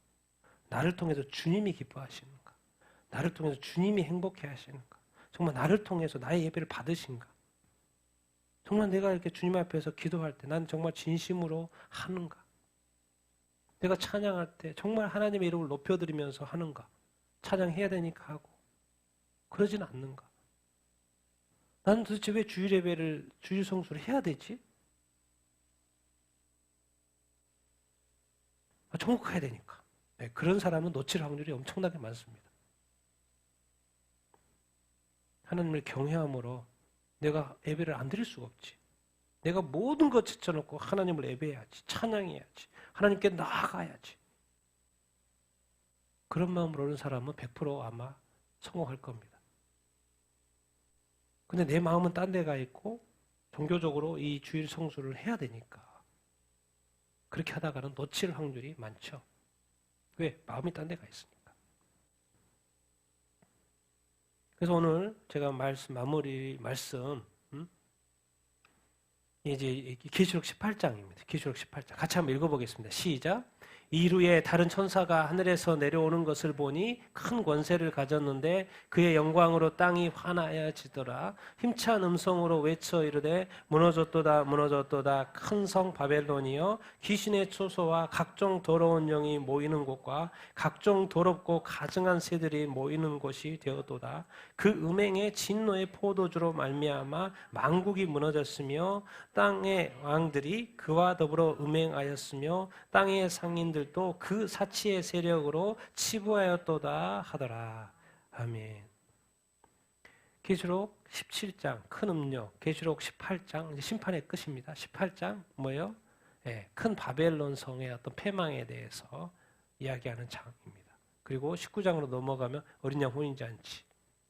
A: 나를 통해서 주님이 기뻐하시는가? 나를 통해서 주님이 행복해 하시는가? 정말 나를 통해서 나의 예배를 받으신가? 정말 내가 이렇게 주님 앞에서 기도할 때 난 정말 진심으로 하는가? 내가 찬양할 때 정말 하나님의 이름을 높여드리면서 하는가? 찬양해야 되니까 하고 그러진 않는가? 나는 도대체 왜 주일 예배를 주일 성수를 해야 되지? 천국 가야 되니까. 네, 그런 사람은 놓칠 확률이 엄청나게 많습니다. 하나님을 경외함으로 내가 예배를 안 드릴 수가 없지. 내가 모든 것 제쳐놓고 하나님을 예배해야지. 찬양해야지. 하나님께 나아가야지. 그런 마음으로 오는 사람은 100% 아마 성공할 겁니다. 근데 내 마음은 딴 데가 있고 종교적으로 이 주일 성수를 해야 되니까 그렇게 하다가는 놓칠 확률이 많죠. 왜? 마음이 딴 데가 있으니까. 그래서 오늘 제가 마무리 말씀 이제 계시록 18장입니다. 계시록 18장. 같이 한번 읽어보겠습니다. 시작. 이루에 다른 천사가 하늘에서 내려오는 것을 보니 큰 권세를 가졌는데 그의 영광으로 땅이 환하여지더라. 힘찬 음성으로 외쳐 이르되 무너졌도다 무너졌도다 큰 성 바벨론이여 귀신의 초소와 각종 더러운 영이 모이는 곳과 각종 더럽고 가증한 새들이 모이는 곳이 되었도다. 그 음행의 진노의 포도주로 말미암아 만국이 무너졌으며 땅의 왕들이 그와 더불어 음행하였으며 땅의 상인들도 그 사치의 세력으로 치부하였도다 하더라. 아멘. 계시록 17장 큰 음료, 계시록 18장 이제 심판의 끝입니다. 18장 뭐예요? 네, 큰 바벨론 성의 어떤 패망에 대해서 이야기하는 장입니다. 그리고 19장으로 넘어가면 어린 양 혼인잔치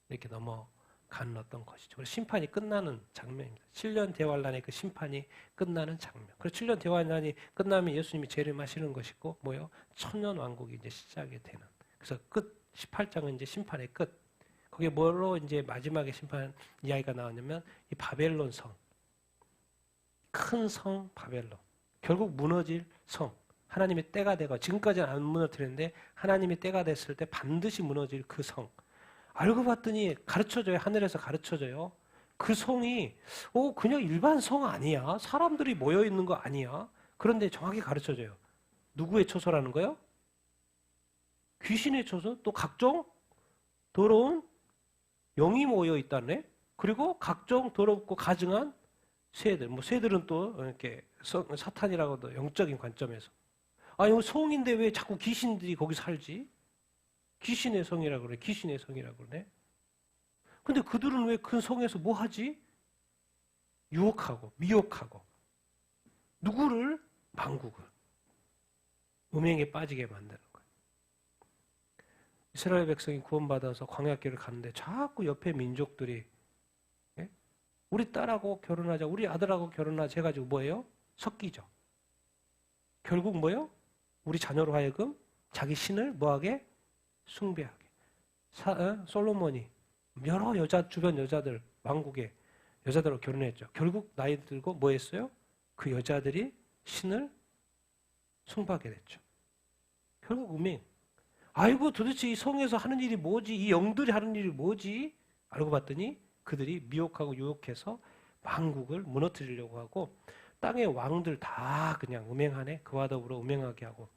A: 이렇게 넘어가는 어떤 것이죠. 그래서 심판이 끝나는 장면입니다. 7년 대환란의 그 심판이 끝나는 장면. 그래서 7년 대환란이 끝나면 예수님이 재림하시는 것이고 뭐요? 천년 왕국이 이제 시작이 되는. 그래서 끝 18장은 이제 심판의 끝. 거기에 뭐로 이제 마지막에 심판 이야기가 나왔냐면 이 바벨론 성, 큰 성 바벨론, 결국 무너질 성. 하나님의 때가 되고 지금까지는 안 무너뜨렸는데 하나님의 때가 됐을 때 반드시 무너질 그 성. 알고 봤더니 가르쳐줘요. 하늘에서 가르쳐줘요. 그 성이 그냥 일반 성 아니야. 사람들이 모여 있는 거 아니야. 그런데 정확히 가르쳐줘요. 누구의 초소라는 거요? 귀신의 초소, 또 각종 더러운 영이 모여 있다네. 그리고 각종 더럽고 가증한 새들. 뭐 새들은 또 이렇게 사탄이라고도 영적인 관점에서. 아니 성인데 왜 자꾸 귀신들이 거기 살지? 귀신의 성이라고 그래. 귀신의 성이라고 그래. 근데 그들은 왜 큰 성에서 뭐 하지? 유혹하고 미혹하고 누구를? 만국을 음행에 빠지게 만드는 거예요. 이스라엘 백성이 구원받아서 광야길을 가는데 자꾸 옆에 민족들이 우리 딸하고 결혼하자, 우리 아들하고 결혼하자 해가지고 뭐예요? 섞이죠. 결국 뭐예요? 우리 자녀로 하여금 자기 신을 뭐하게? 숭배하게. 솔로몬이 여러 주변 여자들, 왕국의 여자들하고 결혼했죠. 결국 나이 들고 뭐 했어요? 그 여자들이 신을 숭배하게 됐죠. 결국 음행. 아이고 도대체 이 성에서 하는 일이 뭐지? 이 영들이 하는 일이 뭐지? 알고 봤더니 그들이 미혹하고 유혹해서 왕국을 무너뜨리려고 하고 땅의 왕들 다 그냥 음행하네. 그와 더불어 음행하게 하고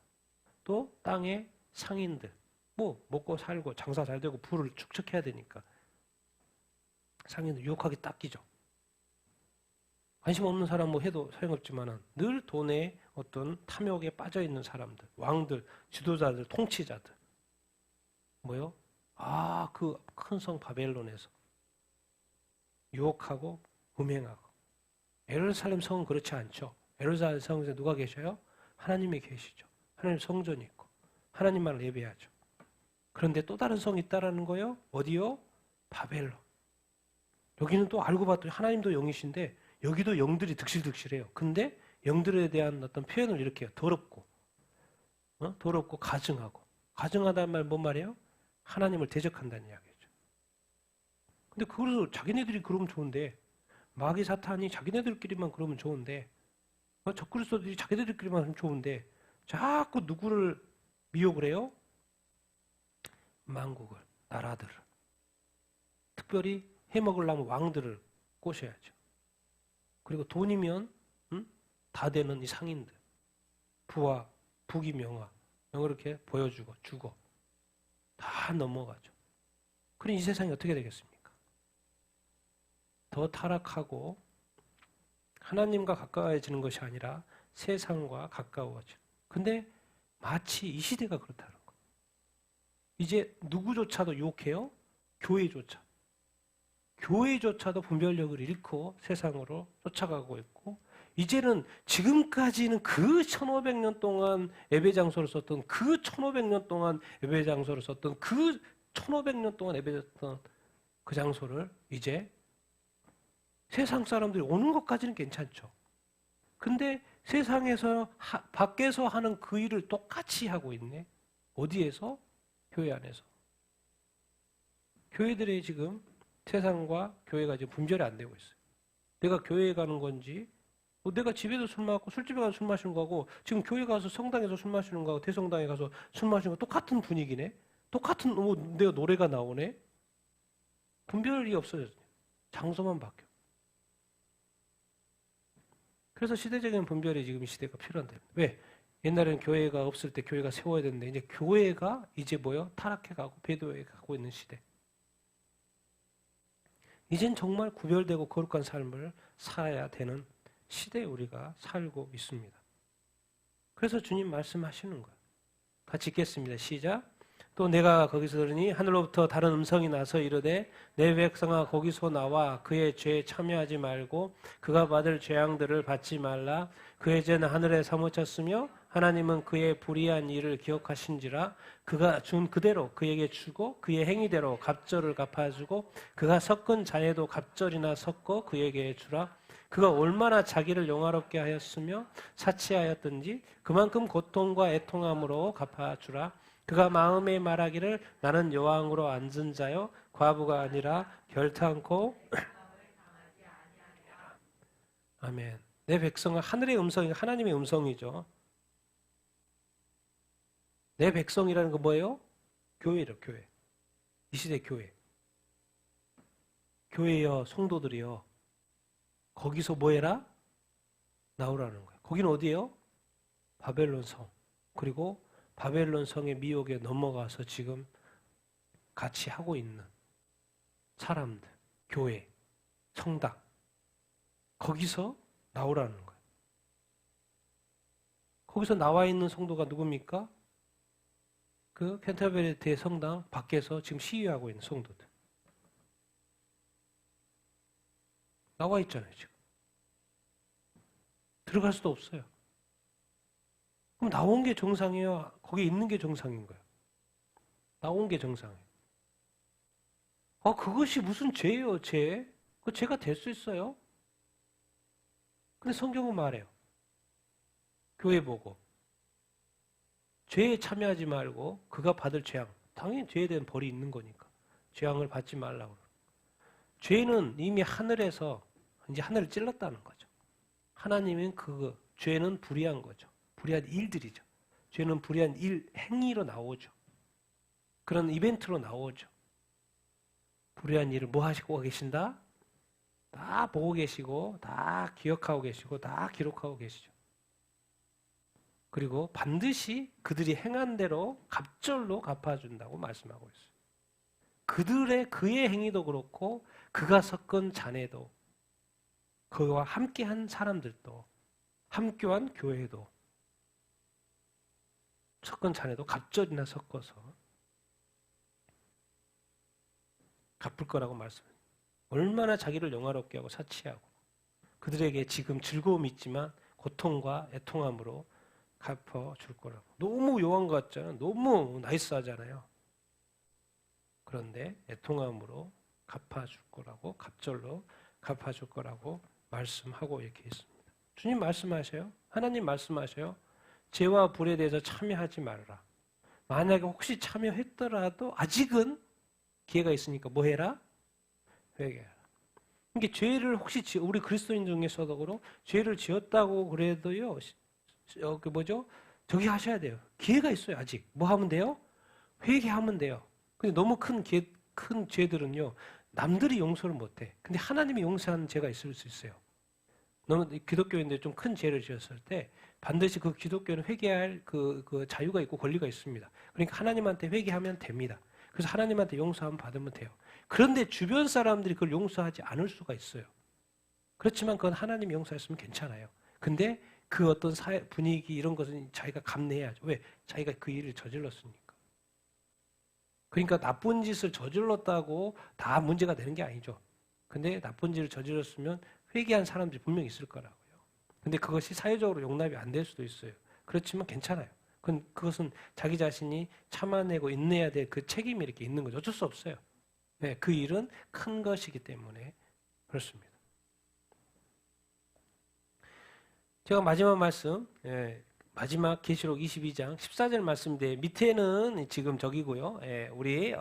A: 또 땅의 상인들 뭐 먹고 살고 장사 잘 되고 부를 축적해야 되니까 상인들 유혹하게 닦이죠. 관심 없는 사람 뭐 해도 소용없지만은 늘 돈에 어떤 탐욕에 빠져 있는 사람들, 왕들, 지도자들, 통치자들 뭐요? 그 큰 성 바벨론에서 유혹하고 음행하고. 예루살렘 성은 그렇지 않죠. 예루살렘 성에서 누가 계셔요? 하나님이 계시죠. 하나님 성전이 있고 하나님만을 예배하죠. 그런데 또 다른 성이 있다라는 거예요. 어디요? 바벨론. 여기는 또 알고 봤더니 하나님도 영이신데 여기도 영들이 득실득실해요. 근데 영들에 대한 어떤 표현을 이렇게 해요. 더럽고, 더럽고 가증하고. 가증하다는 말 뭔 말이에요? 하나님을 대적한다는 이야기죠. 근데 그걸 자기네들이 그러면 좋은데, 마귀 사탄이 자기네들끼리만 그러면 좋은데, 적그리스도들이 자기네들끼리만 하면 좋은데, 자꾸 누구를 미혹을 해요? 만국을, 나라들을. 특별히 해먹으려면 왕들을 꼬셔야죠. 그리고 돈이면 다 되는 이 상인들, 부와 부귀 명화 이렇게 보여주고 주고 다 넘어가죠. 그럼 이 세상이 어떻게 되겠습니까? 더 타락하고 하나님과 가까워지는 것이 아니라 세상과 가까워져. 근데 마치 이 시대가 그렇다는 거. 이제 누구조차도 유혹해요? 교회조차도 분별력을 잃고 세상으로 쫓아가고 있고, 이제는 지금까지는 그 1500년 동안 예배장소를 썼던 그 1500년 동안 예배장소를 썼던 그 1500년 동안 예배했던 그 장소를 이제 세상 사람들이 오는 것까지는 괜찮죠. 근데 세상에서 밖에서 하는 그 일을 똑같이 하고 있네. 어디에서? 교회 안에서. 교회들이 지금 세상과 교회가 지금 분별이 안 되고 있어요. 내가 교회에 가는 건지, 내가 집에서 술 마시고 술집에 가서 술 마시는 거하고 지금 교회 가서 성당에서 술 마시는 거하고 대성당에 가서 술 마시는 거 똑같은 분위기네. 똑같은 내가 노래가 나오네. 분별이 없어졌어요. 장소만 바뀌어. 그래서 시대적인 분별이 지금 이 시대가 필요한데. 왜? 옛날에는 교회가 없을 때 교회가 세워야 되는데 이제 교회가 이제 뭐요? 타락해가고 배도해 가고 있는 시대. 이젠 정말 구별되고 거룩한 삶을 살아야 되는 시대에 우리가 살고 있습니다. 그래서 주님 말씀하시는 거예요. 같이 읽겠습니다. 시작. 또 내가 거기서 들으니 하늘로부터 다른 음성이 나서 이르되 내 백성아 거기서 나와 그의 죄에 참여하지 말고 그가 받을 재앙들을 받지 말라. 그의 죄는 하늘에 사무쳤으며 하나님은 그의 불의한 일을 기억하신지라. 그가 준 그대로 그에게 주고 그의 행위대로 갑절을 갚아주고 그가 섞은 잔에도 갑절이나 섞어 그에게 주라. 그가 얼마나 자기를 영화롭게 하였으며 사치하였든지 그만큼 고통과 애통함으로 갚아주라. 그가 마음에 말하기를 나는 여왕으로 앉은 자요 과부가 아니라 결탄코 아멘. 내 백성은 하늘의 음성이 하나님의 음성이죠. 내 백성이라는 거 뭐예요? 교회로 교회. 이 시대 교회. 교회여 성도들이여 거기서 뭐 해라? 나오라는 거예요. 거기는 어디예요? 바벨론 성. 그리고 바벨론 성의 미혹에 넘어가서 지금 같이 하고 있는 사람들, 교회, 성당 거기서 나오라는 거예요. 거기서 나와 있는 성도가 누굽니까? 그 캔터베리 대성당 밖에서 지금 시위하고 있는 성도들. 나와 있잖아요, 지금. 들어갈 수도 없어요. 그럼 나온 게 정상이에요? 거기 있는 게 정상인 거예요? 나온 게 정상이에요. 그것이 무슨 죄예요, 죄? 그 죄가 될 수 있어요? 근데 성경은 말해요. 교회 보고. 죄에 참여하지 말고 그가 받을 재앙. 당연히 죄에 대한 벌이 있는 거니까. 재앙을 받지 말라고. 죄는 이미 하늘에서 이제 하늘을 찔렀다는 거죠. 하나님은 죄는 불의한 거죠. 불의한 일들이죠. 죄는 불의한 일, 행위로 나오죠. 그런 이벤트로 나오죠. 불의한 일을 뭐 하시고 계신다? 다 보고 계시고, 다 기억하고 계시고, 다 기록하고 계시죠. 그리고 반드시 그들이 행한 대로 갑절로 갚아준다고 말씀하고 있어요. 그의 행위도 그렇고, 그가 섞은 자네도, 그와 함께한 사람들도, 함께한 교회도, 섞은 자네도 갑절이나 섞어서 갚을 거라고 말씀해요. 얼마나 자기를 영화롭게 하고 사치하고 그들에게 지금 즐거움이 있지만 고통과 애통함으로 갚아줄 거라고. 너무 요한 같잖아요. 너무 나이스하잖아요. 그런데 애통함으로 갚아줄 거라고, 갑절로 갚아줄 거라고 말씀하고 이렇게 있습니다. 주님 말씀하셔요. 하나님 말씀하셔요. 죄와 불에 대해서 참여하지 말라. 만약에 혹시 참여했더라도 아직은 기회가 있으니까 뭐 해라? 회개해라. 이게 죄를 혹시 우리 그리스도인 중에서도 그렇고 죄를 지었다고 그래도요. 그 뭐죠? 저기 하셔야 돼요. 기회가 있어요. 아직. 뭐 하면 돼요? 회개하면 돼요. 근데 너무 큰 죄들은요. 남들이 용서를 못해. 근데 하나님이 용서하는 죄가 있을 수 있어요. 너무 기독교인들 좀 큰 죄를 지었을 때 반드시 그 기독교는 회개할 그 자유가 있고 권리가 있습니다. 그러니까 하나님한테 회개하면 됩니다. 그래서 하나님한테 용서하면 받으면 돼요. 그런데 주변 사람들이 그걸 용서하지 않을 수가 있어요. 그렇지만 그건 하나님이 용서했으면 괜찮아요. 근데 그 어떤 분위기 이런 것은 자기가 감내해야죠. 왜? 자기가 그 일을 저질렀으니까. 그러니까 나쁜 짓을 저질렀다고 다 문제가 되는 게 아니죠. 근데 나쁜 짓을 저질렀으면 회개한 사람들이 분명히 있을 거라고요. 근데 그것이 사회적으로 용납이 안 될 수도 있어요. 그렇지만 괜찮아요. 그것은 자기 자신이 참아내고 인내해야 될 그 책임이 이렇게 있는 거죠. 어쩔 수 없어요. 네, 그 일은 큰 것이기 때문에 그렇습니다. 제가 마지막 말씀, 마지막 계시록 22장 14절 말씀인데 밑에는 지금 저기고요. 우리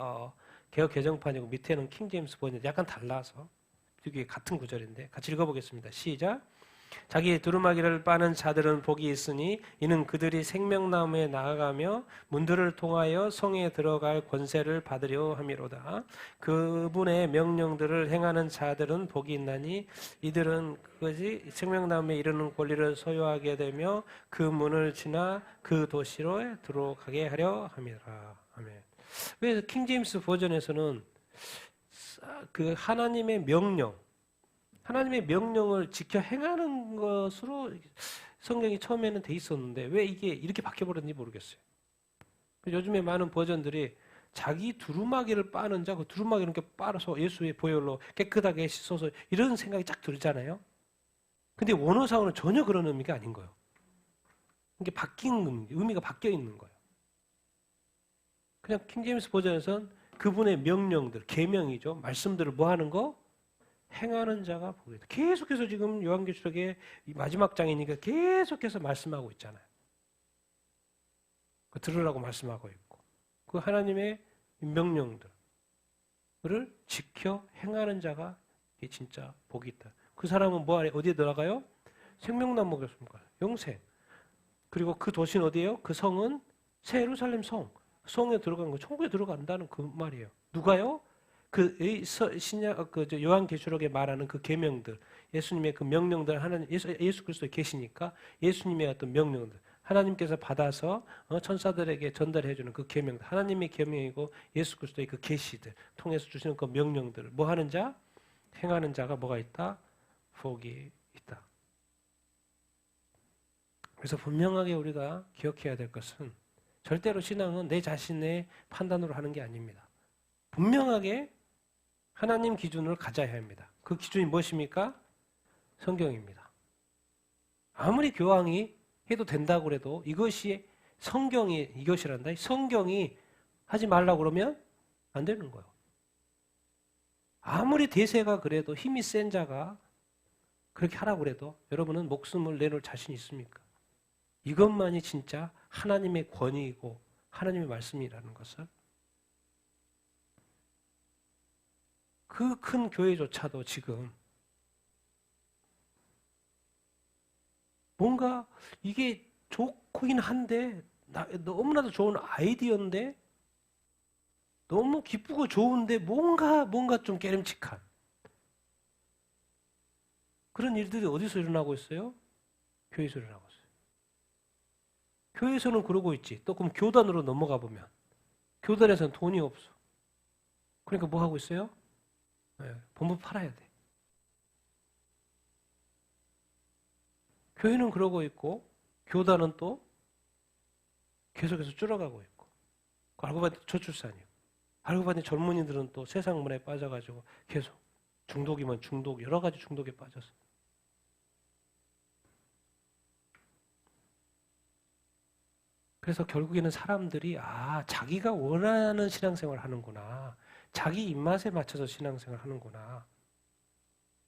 A: 개역 개정판이고 밑에는 킹제임스 버전 약간 달라서 이게 같은 구절인데 같이 읽어보겠습니다. 시작. 자기의 두루마기를 빠는 자들은 복이 있으니 이는 그들이 생명나무에 나아가며 문들을 통하여 성에 들어갈 권세를 받으려 함이로다. 그분의 명령들을 행하는 자들은 복이 있나니 이들은 그것이 생명나무에 이르는 권리를 소유하게 되며 그 문을 지나 그 도시로 들어가게 하려 함이라. 아멘. 왜 킹제임스 버전에서는 그 하나님의 명령을 지켜 행하는 것으로 성경이 처음에는 돼 있었는데 왜 이게 이렇게 바뀌어버렸는지 모르겠어요. 요즘에 많은 버전들이 자기 두루마기를 빠는 자, 그 두루마기를 이렇게 빨아서 예수의 보혈로 깨끗하게 씻어서 이런 생각이 쫙 들잖아요. 근데 원어상으로는 전혀 그런 의미가 아닌 거예요. 이게 바뀐 의미가 바뀌어 있는 거예요. 그냥 킹제임스 버전에서는 그분의 명령들, 계명이죠. 말씀들을 뭐 하는 거? 행하는 자가 복이 있다. 계속해서 지금 요한계시록의 마지막 장이니까 계속해서 말씀하고 있잖아요. 그 들으라고 말씀하고 있고 그 하나님의 명령들을 지켜 행하는 자가 진짜 복이 있다. 그 사람은 뭐 안에 어디에 들어가요? 생명나무가 있습니까? 영생. 그리고 그 도시는 어디예요? 그 성은 새 예루살렘 성에 들어간 거, 천국에 들어간다는 그 말이에요. 누가요? 그 요한계시록에 말하는 그 계명들, 예수님의 그 명령들 하나님 예수 그리스도에 계시니까 예수님의 어떤 명령들 하나님께서 받아서 천사들에게 전달해 주는 그 계명들, 하나님의 계명이고 예수 그리스도의 그 계시들 통해서 주시는 그 명령들을 뭐 하는 자? 행하는 자가 뭐가 있다? 복이 있다. 그래서 분명하게 우리가 기억해야 될 것은 절대로 신앙은 내 자신의 판단으로 하는 게 아닙니다. 분명하게 하나님 기준을 가져야 합니다. 그 기준이 무엇입니까? 성경입니다. 아무리 교황이 해도 된다고 해도 이것이 성경이 이것이란다. 성경이 하지 말라고 그러면 안 되는 거예요. 아무리 대세가 그래도 힘이 센 자가 그렇게 하라고 그래도 여러분은 목숨을 내놓을 자신이 있습니까? 이것만이 진짜 하나님의 권위이고 하나님의 말씀이라는 것을 그 큰 교회조차도 지금 뭔가 이게 좋긴 한데 너무나도 좋은 아이디어인데 너무 기쁘고 좋은데 뭔가 좀 깨름칙한 그런 일들이 어디서 일어나고 있어요? 교회에서 일어나고 있어요. 교회에서는 그러고 있지. 또 그럼 교단으로 넘어가 보면 교단에서는 돈이 없어. 그러니까 뭐 하고 있어요? 본부 팔아야 돼. 교회는 그러고 있고 교단은 또 계속해서 줄어가고 있고 알고 봤더니 저출산이고 알고 봤더니 젊은이들은 또 세상 문에 빠져가지고 계속 중독이면 중독 여러 가지 중독에 빠졌어. 그래서 결국에는 사람들이 자기가 원하는 신앙생활을 하는구나. 자기 입맛에 맞춰서 신앙생활 하는구나.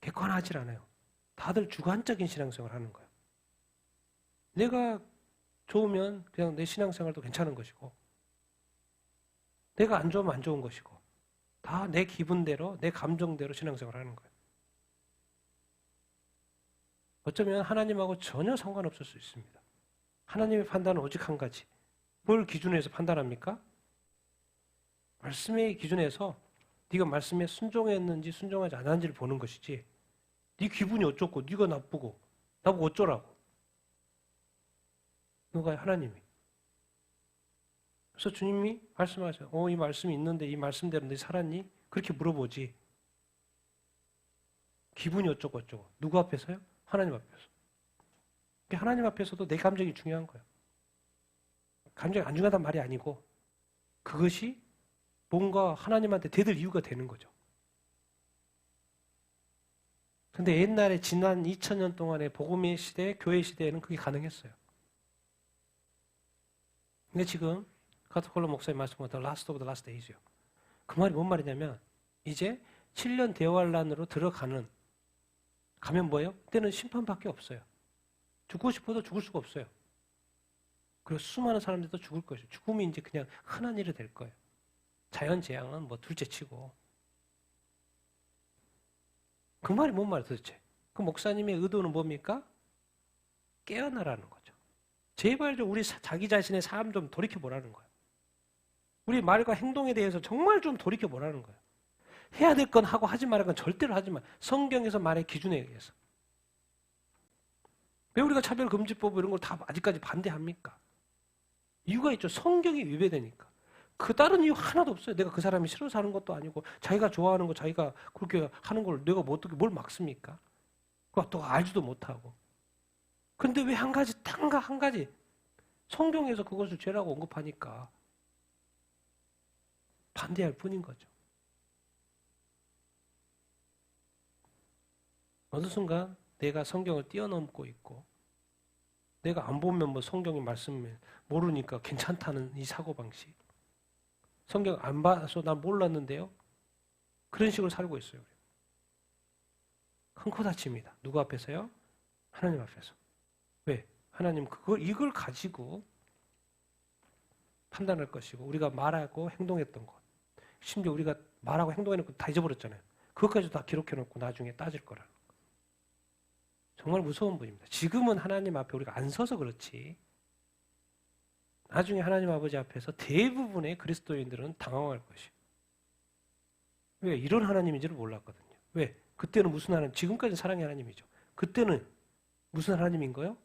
A: 객관하지 않아요. 다들 주관적인 신앙생활 하는 거예요. 내가 좋으면 그냥 내 신앙생활도 괜찮은 것이고, 내가 안 좋으면 안 좋은 것이고, 다 내 기분대로, 내 감정대로 신앙생활 하는 거예요. 어쩌면 하나님하고 전혀 상관없을 수 있습니다. 하나님의 판단은 오직 한 가지. 뭘 기준으로 해서 판단합니까? 말씀의 기준에서 네가 말씀에 순종했는지 순종하지 않았는지를 보는 것이지, 네 기분이 어쩌고 네가 나쁘고 나보고 어쩌라고. 누가? 하나님이. 그래서 주님이 말씀하세요. 이 말씀이 있는데 이 말씀대로 너 살았니? 그렇게 물어보지. 기분이 어쩌고 어쩌고. 누구 앞에서요? 하나님 앞에서. 하나님 앞에서도 내 감정이 중요한 거예요. 감정이 안 중요하단 말이 아니고 그것이 뭔가 하나님한테 대들 이유가 되는 거죠. 근데 옛날에 지난 2000년 동안의 복음의 시대, 교회 시대에는 그게 가능했어요. 근데 지금 카토콜로 목사님 말씀보다 Last of the Last Days요. 그 말이 뭔 말이냐면 이제 7년 대환란으로 가면 뭐예요? 그때는 심판밖에 없어요. 죽고 싶어도 죽을 수가 없어요. 그리고 수많은 사람들도 죽을 것이에요. 죽음이 이제 그냥 흔한 일이 될 거예요. 자연재앙은 뭐 둘째치고. 그 말이 뭔 말이에요 도대체? 그 목사님의 의도는 뭡니까? 깨어나라는 거죠. 제발 좀 우리 자기 자신의 삶 좀 돌이켜보라는 거예요. 우리 말과 행동에 대해서 정말 좀 돌이켜보라는 거예요. 해야 될 건 하고 하지 말할 건 절대로 하지 마. 성경에서 말의 기준에 의해서. 왜 우리가 차별금지법 이런 걸 다 아직까지 반대합니까? 이유가 있죠. 성경이 위배되니까. 그 다른 이유 하나도 없어요. 내가 그 사람이 싫어서 하는 것도 아니고 자기가 좋아하는 거 자기가 그렇게 하는 걸 내가 뭐 어떻게 뭘 막습니까? 그거 알지도 못하고. 근데 왜 한 가지 성경에서 그것을 죄라고 언급하니까 반대할 뿐인 거죠. 어느 순간 내가 성경을 뛰어넘고 있고 내가 안 보면 뭐 성경의 말씀을 모르니까 괜찮다는 이 사고방식. 성경 안 봐서 난 몰랐는데요. 그런 식으로 살고 있어요. 큰 코 다칩니다. 누구 앞에서요? 하나님 앞에서. 왜? 하나님 이걸 가지고 판단할 것이고 우리가 말하고 행동했던 것. 심지어 우리가 말하고 행동해놓고 다 잊어버렸잖아요. 그것까지도 다 기록해놓고 나중에 따질 거라는 거. 정말 무서운 분입니다. 지금은 하나님 앞에 우리가 안 서서 그렇지 나중에 하나님 아버지 앞에서 대부분의 그리스도인들은 당황할 것이에요. 왜? 이런 하나님인지를 몰랐거든요. 왜? 그때는 무슨 하나님? 지금까지는 사랑의 하나님이죠. 그때는 무슨 하나님인 거예요?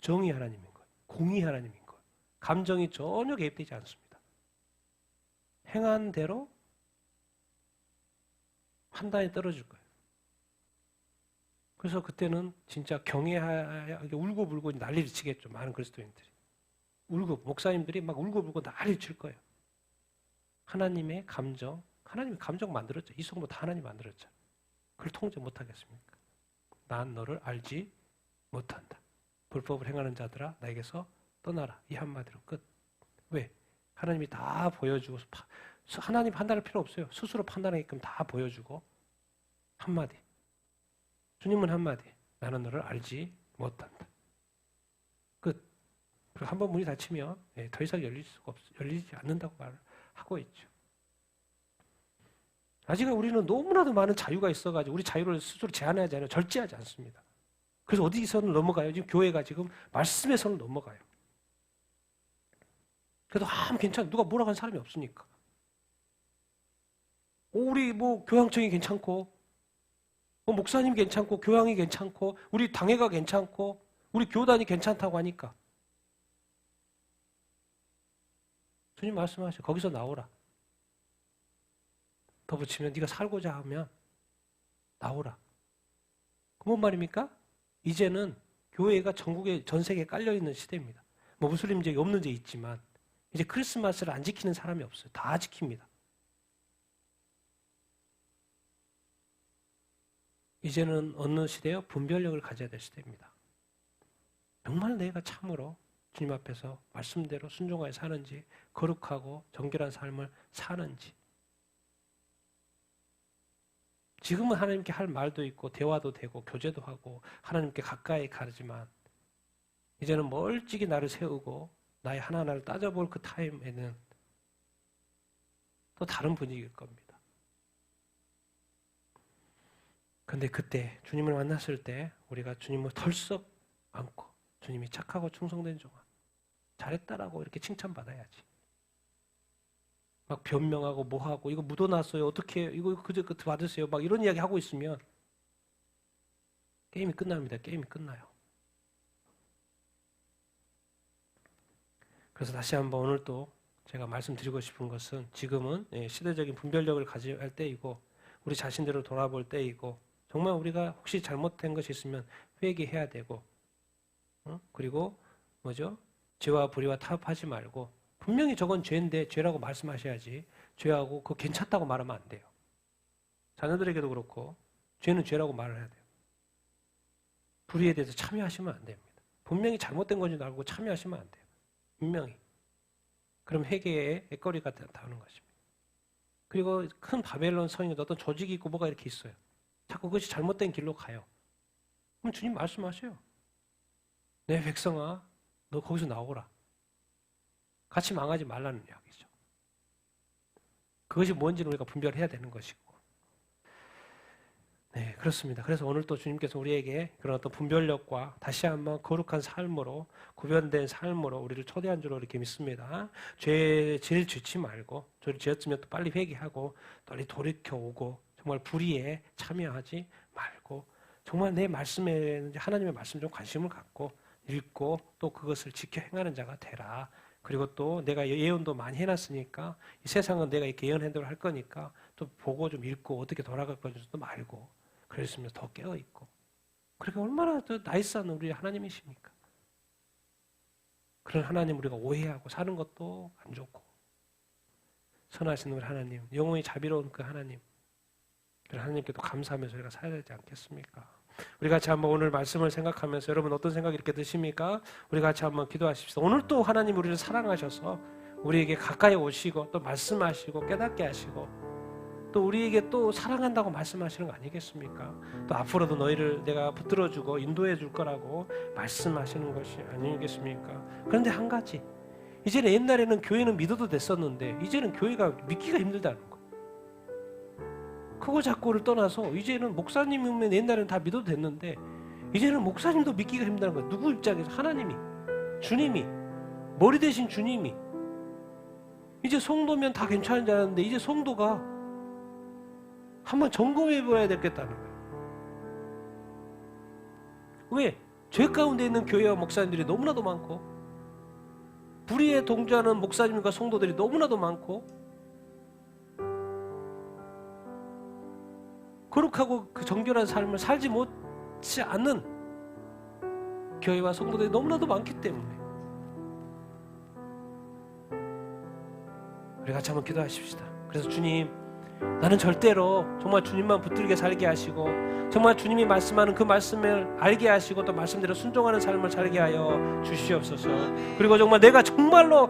A: 정의 하나님인 거예요. 공의 하나님인 거예요. 감정이 전혀 개입되지 않습니다. 행한 대로 판단이 떨어질 거예요. 그래서 그때는 진짜 경외하게 울고불고 난리를 치겠죠. 많은 그리스도인들이. 목사님들이 막 울고불고 난리를 칠 거예요. 하나님의 감정 만들었죠. 이성도 다 하나님 만들었죠. 그걸 통제 못하겠습니까? 난 너를 알지 못한다. 불법을 행하는 자들아 나에게서 떠나라. 이 한마디로 끝. 왜? 하나님이 다 보여주고 하나님 판단할 필요 없어요. 스스로 판단하게끔 다 보여주고 한마디. 주님은 한마디. 나는 너를 알지 못한다. 끝. 그리고 한번 문이 닫히면 더 이상 열리지 않는다고 말하고 있죠. 아직은 우리는 너무나도 많은 자유가 있어가지고 우리 자유를 스스로 제한하지 않아요. 절제하지 않습니다. 그래서 어디서는 넘어가요? 지금 교회가 지금 말씀에서는 넘어가요. 그래도 괜찮아. 누가 뭐라고 한 사람이 없으니까. 우리 교황청이 괜찮고 목사님 괜찮고 교황이 괜찮고 우리 당회가 괜찮고 우리 교단이 괜찮다고 하니까 주님 말씀하셔. 거기서 나오라. 더 붙이면 네가 살고자 하면 나오라. 그 뭔 말입니까? 이제는 교회가 전국에 전 세계에 깔려있는 시대입니다. 무슬림적이 없는 데 있지만 이제 크리스마스를 안 지키는 사람이 없어요. 다 지킵니다. 이제는 어느 시대요? 분별력을 가져야 될 시대입니다. 정말 내가 참으로 주님 앞에서 말씀대로 순종하여 사는지 거룩하고 정결한 삶을 사는지 지금은 하나님께 할 말도 있고 대화도 되고 교제도 하고 하나님께 가까이 가지만 이제는 멀찍이 나를 세우고 나의 하나하나를 따져볼 그 타임에는 또 다른 분위기일 겁니다. 근데 그때 주님을 만났을 때 우리가 주님을 털썩 안고 주님이 착하고 충성된 종아 잘했다라고 이렇게 칭찬받아야지. 막 변명하고 뭐하고 이거 묻어놨어요. 어떻게 이거 그저 받으세요. 막 이런 이야기 하고 있으면 게임이 끝납니다. 게임이 끝나요. 그래서 다시 한번 오늘 또 제가 말씀드리고 싶은 것은 지금은 시대적인 분별력을 가져야 할 때이고 우리 자신들을 돌아볼 때이고 정말 우리가 혹시 잘못된 것이 있으면 회개해야 되고 그리고 뭐죠? 죄와 불의와 타협하지 말고 분명히 저건 죄인데 죄라고 말씀하셔야지 죄하고 그거 괜찮다고 말하면 안 돼요. 자녀들에게도 그렇고 죄는 죄라고 말을 해야 돼요. 불의에 대해서 참여하시면 안 됩니다. 분명히 잘못된 건지 알고 참여하시면 안 돼요. 분명히. 그럼 회개의 애거리가 나오는 것입니다. 그리고 큰 바벨론 성에 어떤 조직이 있고 뭐가 이렇게 있어요. 자꾸 그것이 잘못된 길로 가요. 그럼 주님 말씀하세요. 내 백성아, 너 거기서 나오거라. 같이 망하지 말라는 이야기죠. 그것이 뭔지는 우리가 분별해야 되는 것이고. 네, 그렇습니다. 그래서 오늘 또 주님께서 우리에게 그런 어떤 분별력과 다시 한번 거룩한 삶으로 구별된 삶으로 우리를 초대한 줄로 이렇게 믿습니다. 죄를 짓지 말고 죄를 지었으면 또 빨리 회개하고 빨리 돌이켜 오고 정말 불의에 참여하지 말고 정말 내 말씀에 하나님의 말씀 좀 관심을 갖고 읽고 또 그것을 지켜 행하는 자가 되라. 그리고 또 내가 예언도 많이 해놨으니까 이 세상은 내가 이렇게 예언해도 할 거니까 또 보고 좀 읽고 어떻게 돌아갈 건지도 말고 그랬으면 더 깨어있고 그러니까 얼마나 더 나이스한 우리 하나님이십니까? 그런 하나님 우리가 오해하고 사는 것도 안 좋고 선하신 우리 하나님 영원히 자비로운 그 하나님 그런 하나님께도 감사하면서 우리가 살아야 되지 않겠습니까? 우리 같이 한번 오늘 말씀을 생각하면서 여러분 어떤 생각이 이렇게 드십니까? 우리 같이 한번 기도하십시다. 오늘 또 하나님 우리를 사랑하셔서 우리에게 가까이 오시고 또 말씀하시고 깨닫게 하시고 또 우리에게 또 사랑한다고 말씀하시는 거 아니겠습니까? 또 앞으로도 너희를 내가 붙들어주고 인도해 줄 거라고 말씀하시는 것이 아니겠습니까? 그런데 한 가지 이제는 옛날에는 교회는 믿어도 됐었는데 이제는 교회가 믿기가 힘들다는 거예요. 그거 자꾸를 떠나서 이제는 목사님이면 옛날에는 다 믿어도 됐는데 이제는 목사님도 믿기가 힘들다는 거예요. 누구 입장에서? 하나님이 주님이 머리 대신 주님이 이제 성도면 다 괜찮은 줄 알았는데 이제 성도가 한번 점검해 봐야 되겠다는 거예요. 왜? 죄 가운데 있는 교회와 목사님들이 너무나도 많고 불의에 동조하는 목사님과 성도들이 너무나도 많고 거룩하고 그 정결한 삶을 살지 못지 않는 교회와 성도들이 너무나도 많기 때문에 우리 같이 한번 기도하십시다. 그래서 주님 나는 절대로 정말 주님만 붙들게 살게 하시고 정말 주님이 말씀하는 그 말씀을 알게 하시고 또 말씀대로 순종하는 삶을 살게 하여 주시옵소서. 그리고 정말 내가 정말로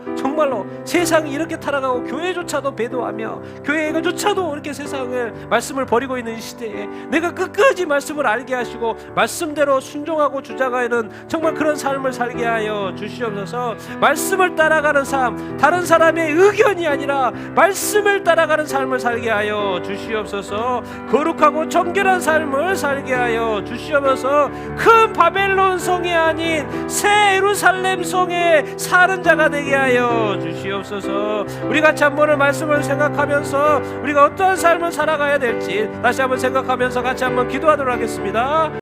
A: 세상이 이렇게 타락하고 교회조차도 배도하며 교회가조차도 이렇게 세상을 말씀을 버리고 있는 이 시대에 내가 끝까지 말씀을 알게 하시고 말씀대로 순종하고 주장하는 정말 그런 삶을 살게 하여 주시옵소서. 말씀을 따라가는 삶, 다른 사람의 의견이 아니라 말씀을 따라가는 삶을 살게 하여 주시옵소서. 거룩하고 정결한 삶을 살게 하여 주시옵소서. 큰 바벨론 성이 아닌 새 예루살렘 성에 사는 자가 되게 하여 주시옵소서. 우리 같이 한번 말씀을 생각하면서 우리가 어떠한 삶을 살아가야 될지 다시 한번 생각하면서 같이 한번 기도하도록 하겠습니다.